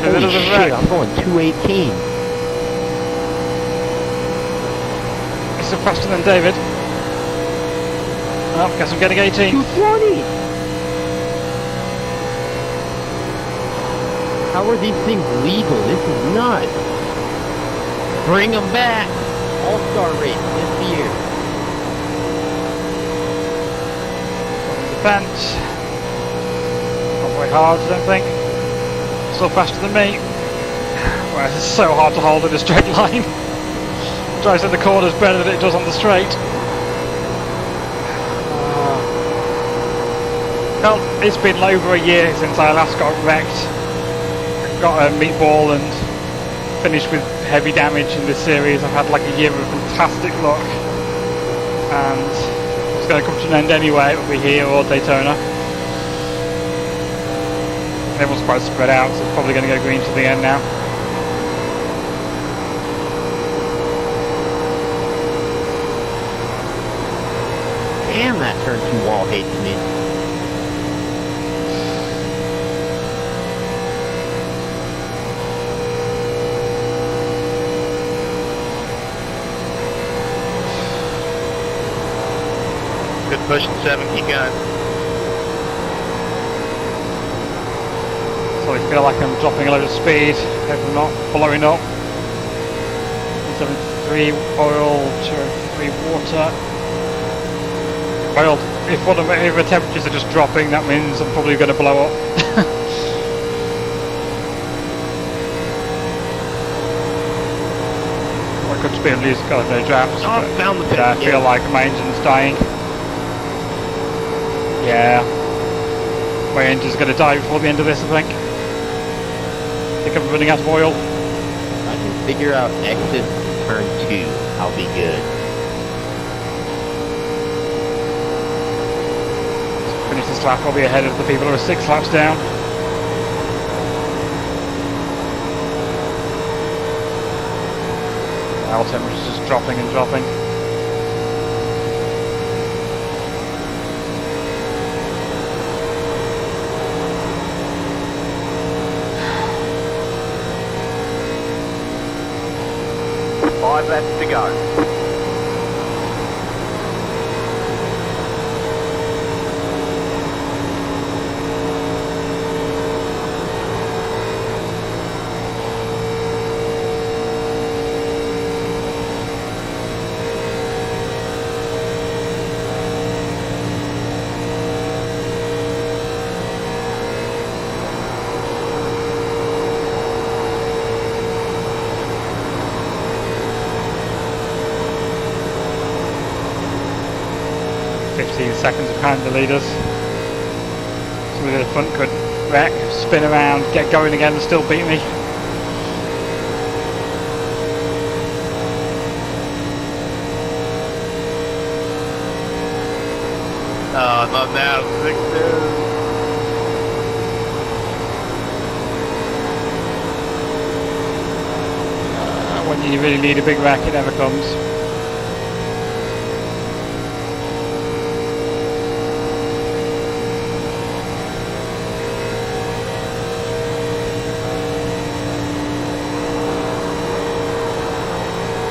A Holy bit of a shit, wreck. I'm going 218. It's still faster than David. Oh, guess I'm getting 18. 220! How are these things legal? This is nuts. Bring them back. All-star race this year. The fence. Not very hard, I don't think. Still faster than me. Well, it's so hard to hold in a straight line. It drives in the corners better than it does on the straight. Well, it's been over a year since I last got wrecked. Got a meatball and finished with heavy damage in this series. I've had like a year of fantastic luck, and it's going to come to an end anyway. It'll be here or Daytona. Everyone's quite spread out, so it's probably going to go green to the end now. Damn, that turn 2 wall hates me. Good pushing 7, keep going. So I feel like I'm dropping a load of speed. Hope I'm not blowing up. 173 oil, 203 water. Well, if the temperatures are just dropping, that means I'm probably going to blow up. I could just be losing God no drafts. Oh, but found the pit. I feel like my engine's dying. Yeah. My engine's going to die before the end of this, I think. I think I'm running out of oil. If I can figure out exit turn 2, I'll be good. Finish this lap, I'll be ahead of the people who are 6 laps down. Oil temperature's just dropping and dropping. Five laps to go. Seconds behind the leaders. Somebody at the front could wreck, spin around, get going again and still beat me. Oh, not now, 6-2. When you really need a big wreck, it never comes.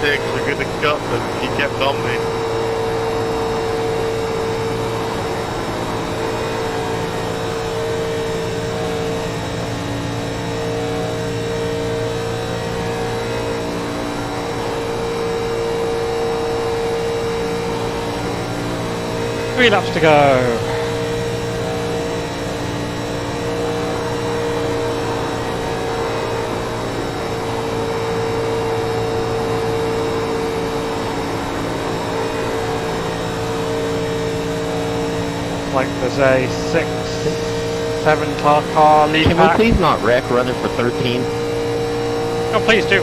We could have got them, he kept on me. Three laps to go. Like there's a 6, 7 car lead Can pack. we please not wreck running for 13? Oh, please do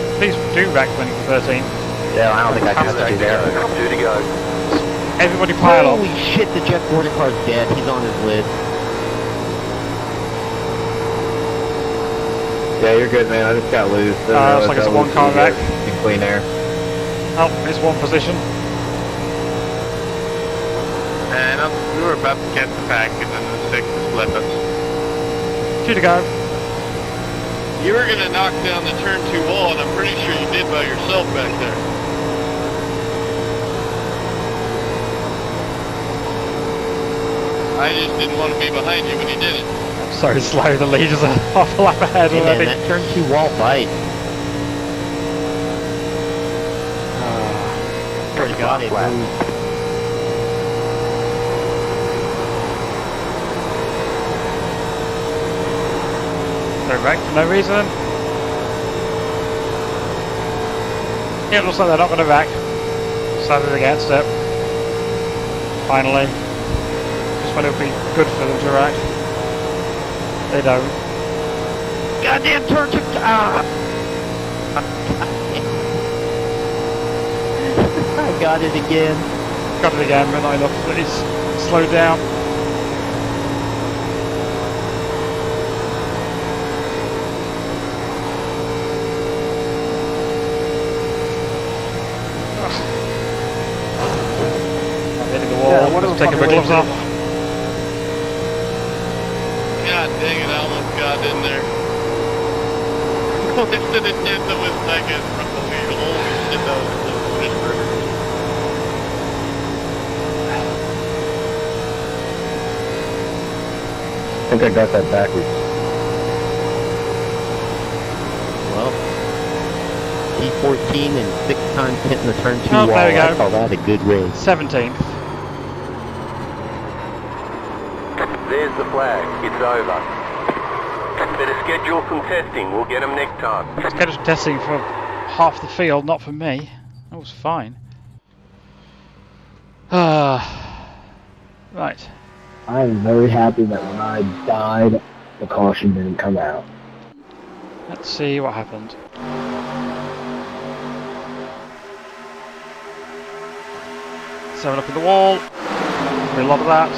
wreck running for 13. Yeah, I don't think I can do there. 2 to go. Everybody pile up. Holy shit, the Jeff Gordon car's dead. He's on his lid. Yeah, you're good, man. I just got loose. Looks like it's a 1 car wreck. In clean air. Oh, it's 1 position. And we were about to get the pack and then the 6 left us. 2 to go. You were gonna knock down the turn 2 wall, and I'm pretty sure you did by yourself back there. I just didn't want to be behind you when you did it. So slow, the leaders are half a lap ahead Hey man, already. that turn 2 wall bites. Pretty God, it flat. moved. They wrecked for no reason. Yeah, it looks like they're not going to wreck. Decided against it. Finally. Just when it would be good for them to wreck. They don't. Goddamn turn 2! Ah! I got it again. Got it again, but not enough that he's slowed down. Take my gloves off. God dang it, I almost got in there. Wasted a tenth of a second from the wheel. Holy shit, that was just perfect. I think I got that backwards. Well, P14 and 6 times hitting the turn 2 Oh, wall. there we go. I call that a good race. 17th. There's the flag. It's over. Better schedule some testing. We'll get them next time. Scheduled testing for half the field, not for me. That was fine. Right. I'm very happy that when I died, the caution didn't come out. Let's see what happened. Seven up in the wall. A lot of that.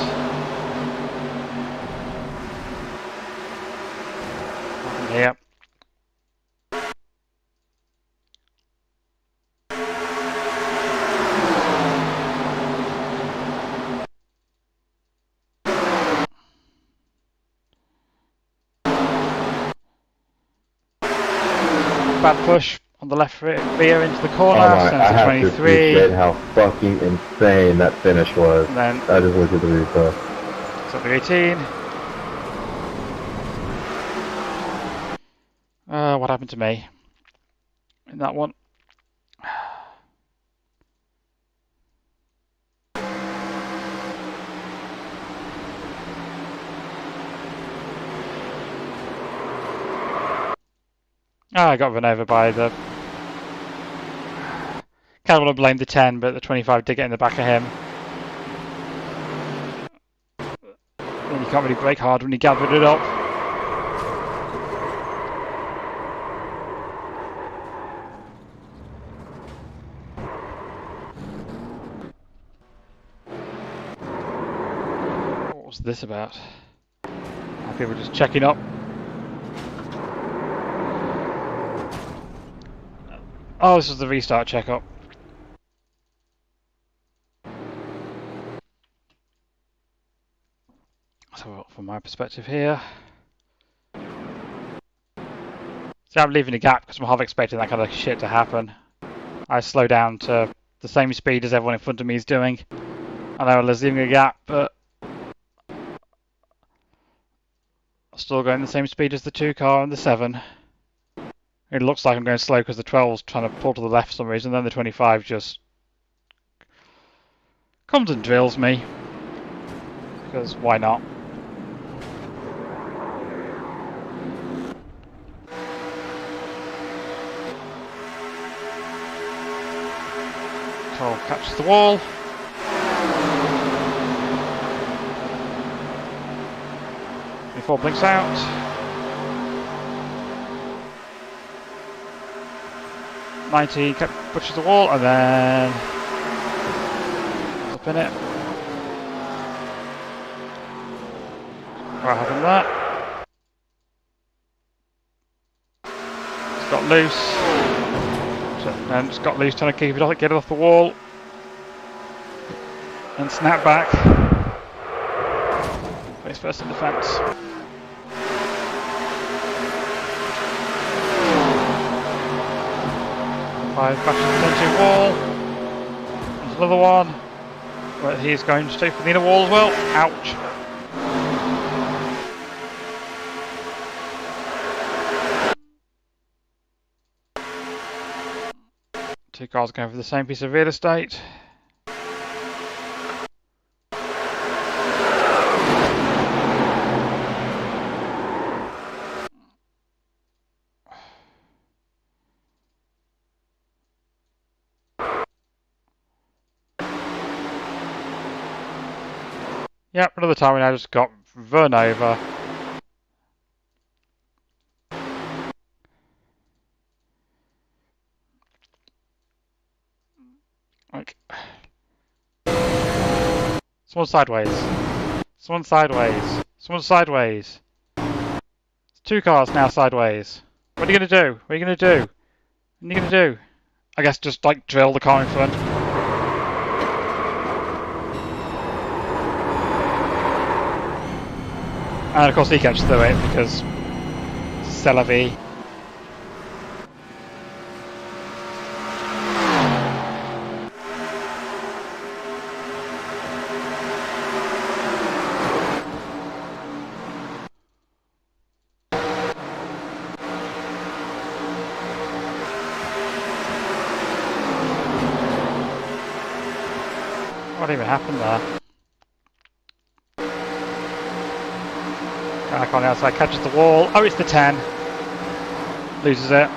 bad push on the left rear into the corner. Oh my, I Sends have to to 23. appreciate how fucking insane that finish was. And then I just looked at the replay. so the 18. What happened to me in that one? I got run over by the... Kind of want to blame the 10, but the 25 did get in the back of him. And you can't really brake hard when you gathered it up. What was this about? People just checking up. Oh, this was the restart checkup. So from my perspective here. See, I'm leaving a gap because I'm half expecting that kind of shit to happen. I slow down to the same speed as everyone in front of me is doing. I know I was leaving a gap, but I'm still going the same speed as the 2 car and the 7. It looks like I'm going slow because the 12's trying to pull to the left for some reason, then the 25 just comes and drills me. Because why not? So catches the wall. Before blinks out. 19 pushes the wall and then up in it. What happened there? It's got loose. And it's got loose, trying to keep it off, get it off the wall. And snap back. Face first in defence. Back to the turn 2 wall. There's another one. But he's going straight for the inner wall as well. Ouch. Two cars going for the same piece of real estate. Yep, another time when I just got run over. Like, someone sideways. Someone sideways. Someone sideways. It's 2 cars now sideways. What are you gonna do? What are you gonna do? What are you gonna do? I guess just like drill the car in front. And of course he catches through it because c'est la vie. What even happened there? Back on the outside, catches the wall. Oh, it's the 10. Loses it.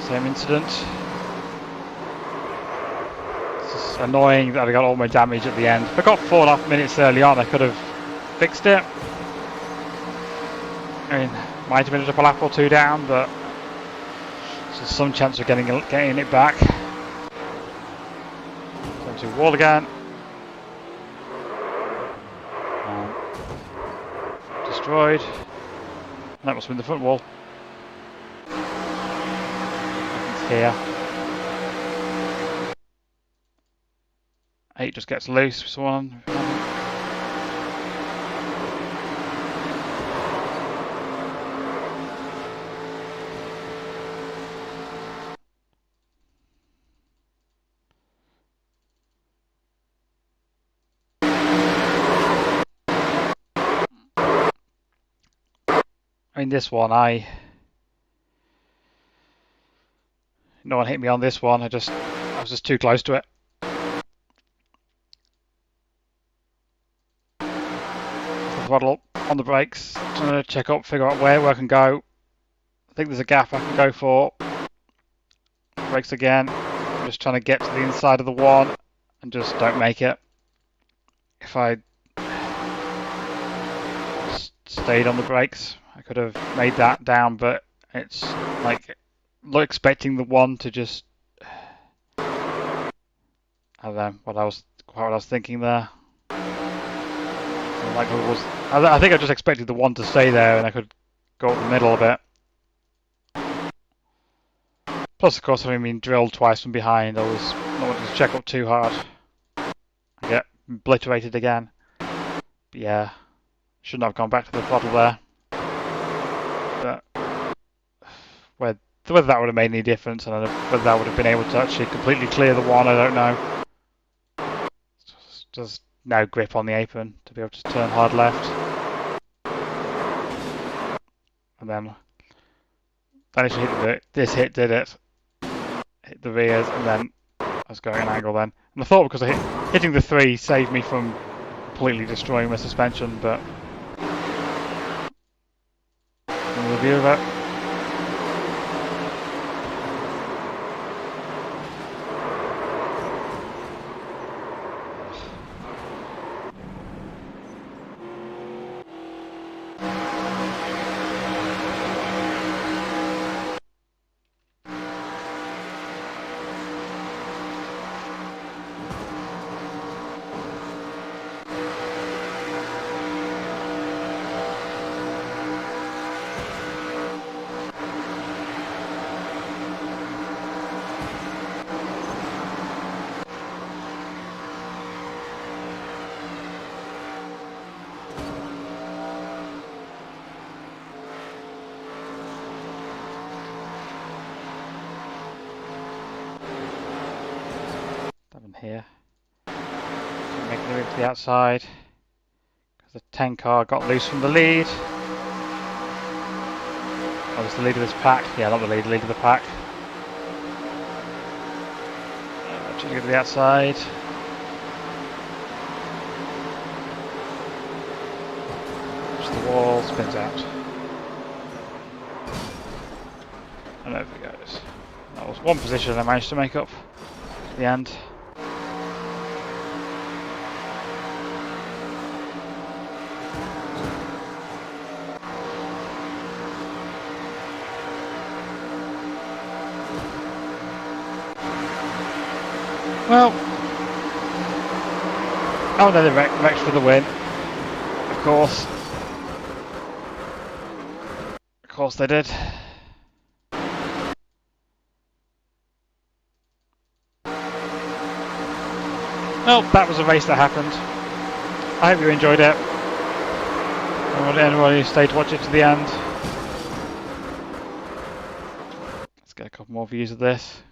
Same incident. It's just annoying that I got all my damage at the end. If I got 4.5 minutes early on, I could have fixed it. I mean, might have been a lap or 2 down, but there's some chance of getting it back. Going to wall again. Destroyed. That must have been the front wall. here. 8 just gets loose with someone. I mean, this one, no one hit me on this one. I was just too close to it. Throttle on the brakes, trying to check up, figure out where I can go. I think there's a gap I can go for. Brakes again. I'm just trying to get to the inside of the one and just don't make it. If I stayed on the brakes, I could have made that down, but it's like not expecting the one to just. I don't know what I was thinking there. Like I think I just expected the one to stay there and I could go up the middle a bit. Plus, of course, having been drilled twice from behind, I was not wanting to check up too hard. I get obliterated again. But yeah, shouldn't have gone back to the throttle there. But whether that would have made any difference, and whether I would have been able to actually completely clear the one, I don't know. Just no grip on the apron to be able to turn hard left. And then actually this hit did it. Hit the rears, and then I was going an angle then. And I thought because hitting the 3 saved me from completely destroying my suspension, but another view of it. Here, making the move to the outside because the 10 car got loose from the lead. Oh, it's the lead of this pack. Yeah, not the lead of the pack. Trying to go to the outside. Just the wall, spins out. And over it goes. That was one position I managed to make up at the end. Well, oh no, the Rex for the win. Of course they did. Well, that was a race that happened. I hope you enjoyed it. Anyone who stayed to watch it to the end. Let's get a couple more views of this.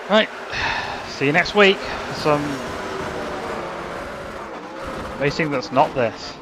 Right, see you next week for some racing that's not this.